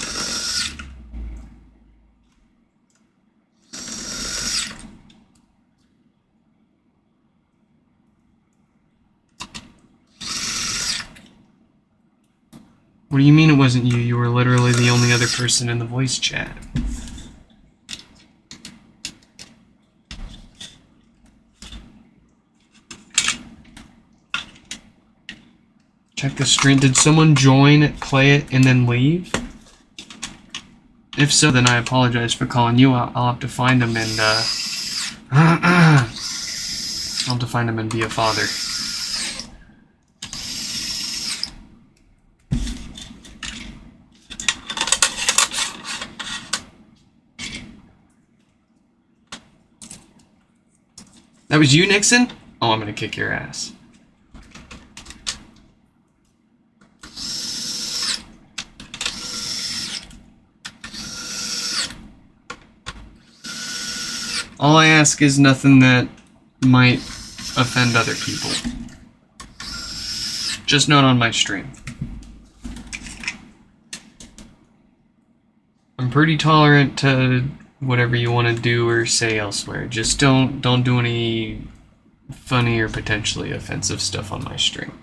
What do you mean it wasn't you? You were literally the only other person in the voice chat. Check the stream. Did someone join it, play it, and then leave? If so, then I apologize for calling you out. I'll have to find them and, I'll have to find them and be a father. That was you, Nixon? Oh, I'm gonna kick your ass. All I ask is nothing that might offend other people. Just not on my stream. I'm pretty tolerant to whatever you want to do or say elsewhere. Just don't do any funny or potentially offensive stuff on my stream.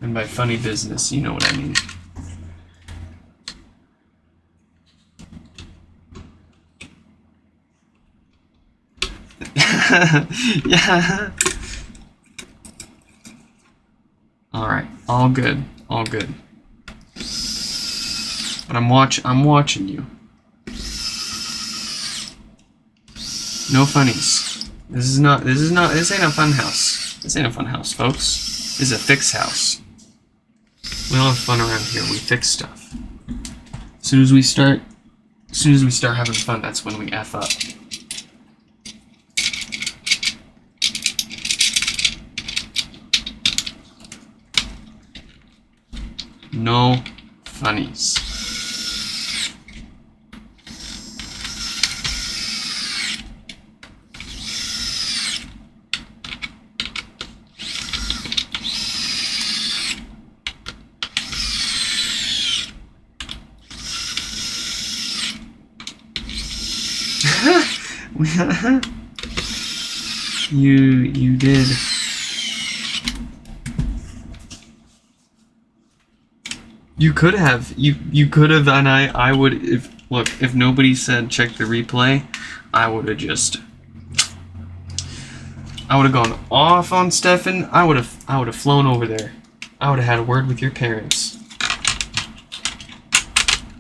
And by funny business, you know what I mean. Yeah. All right, all good, all good. But I'm watching you. No funnies. This ain't a fun house. This ain't a fun house, folks. This is a fix house. We don't have fun around here. We fix stuff. As soon as we start having fun, that's when we F up. No funnies. You did. You could have, and I would, if nobody said check the replay, I would have gone off on Stefan. I would have flown over there. I would have had a word with your parents.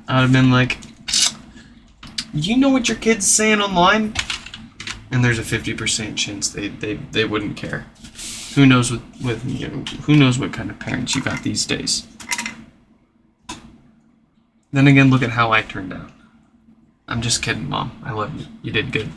I would have been like, you know what your kid's saying online? And there's a 50% chance they wouldn't care. Who knows who knows what kind of parents you got these days. Then again, look at how I turned out. I'm just kidding, Mom. I love you. You did good.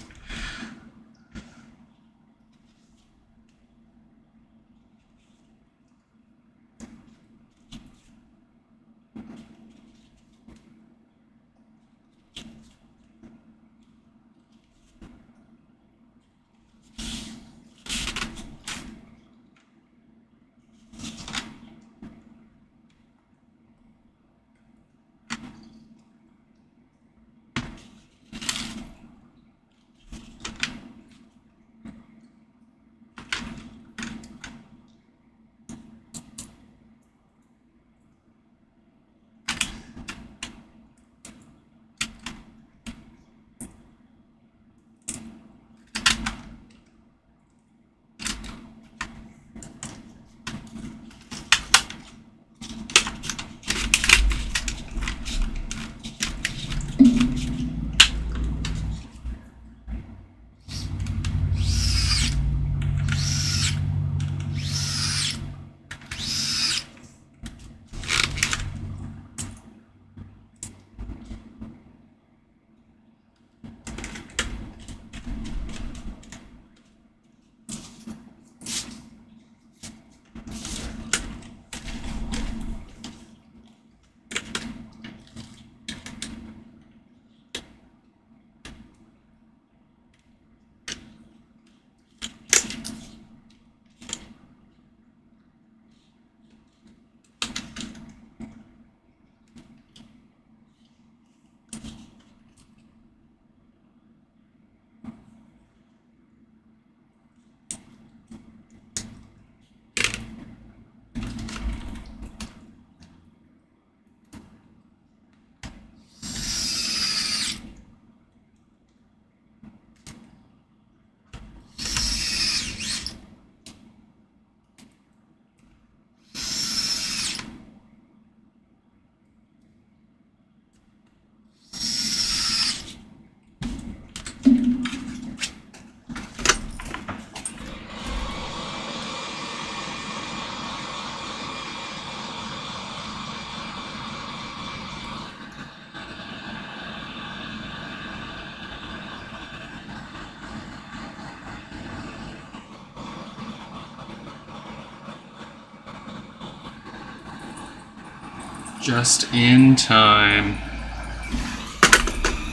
Just in time.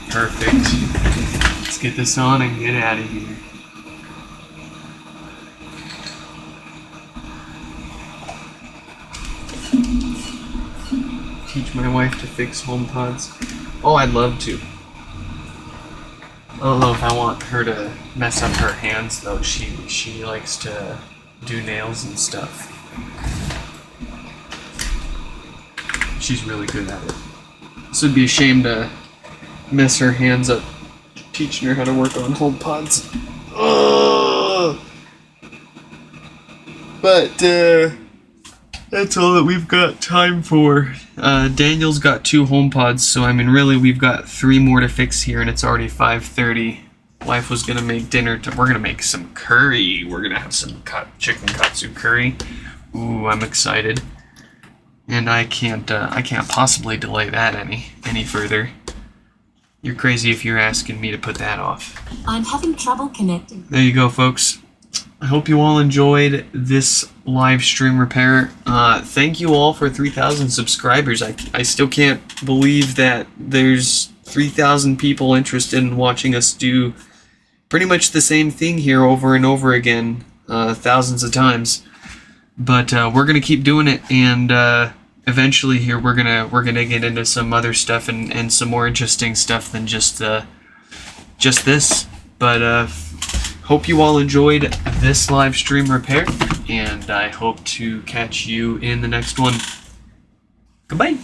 Perfect. Let's get this on and get out of here. Teach my wife to fix HomePods. Oh, I'd love to. I don't know if I want her to mess up her hands though. She likes to do nails and stuff. She's really good at it. This would be a shame to mess her hands up teaching her how to work on HomePods. Ugh. But that's all that we've got time for. Daniel's got 2 HomePods, so I mean really we've got 3 more to fix here and it's already 5:30. Wife was gonna make dinner. We're gonna make some curry. We're gonna have some chicken katsu curry. Ooh, I'm excited. And I can't possibly delay that any further. You're crazy if you're asking me to put that off. I'm having trouble connecting. There you go, folks. I hope you all enjoyed this live stream repair. Thank you all for 3,000 subscribers. I still can't believe that there's 3,000 people interested in watching us do pretty much the same thing here over and over again, thousands of times. But we're gonna keep doing it, and eventually here we're gonna get into some other stuff and some more interesting stuff than just this. But hope you all enjoyed this live stream repair, and I hope to catch you in the next one. Goodbye.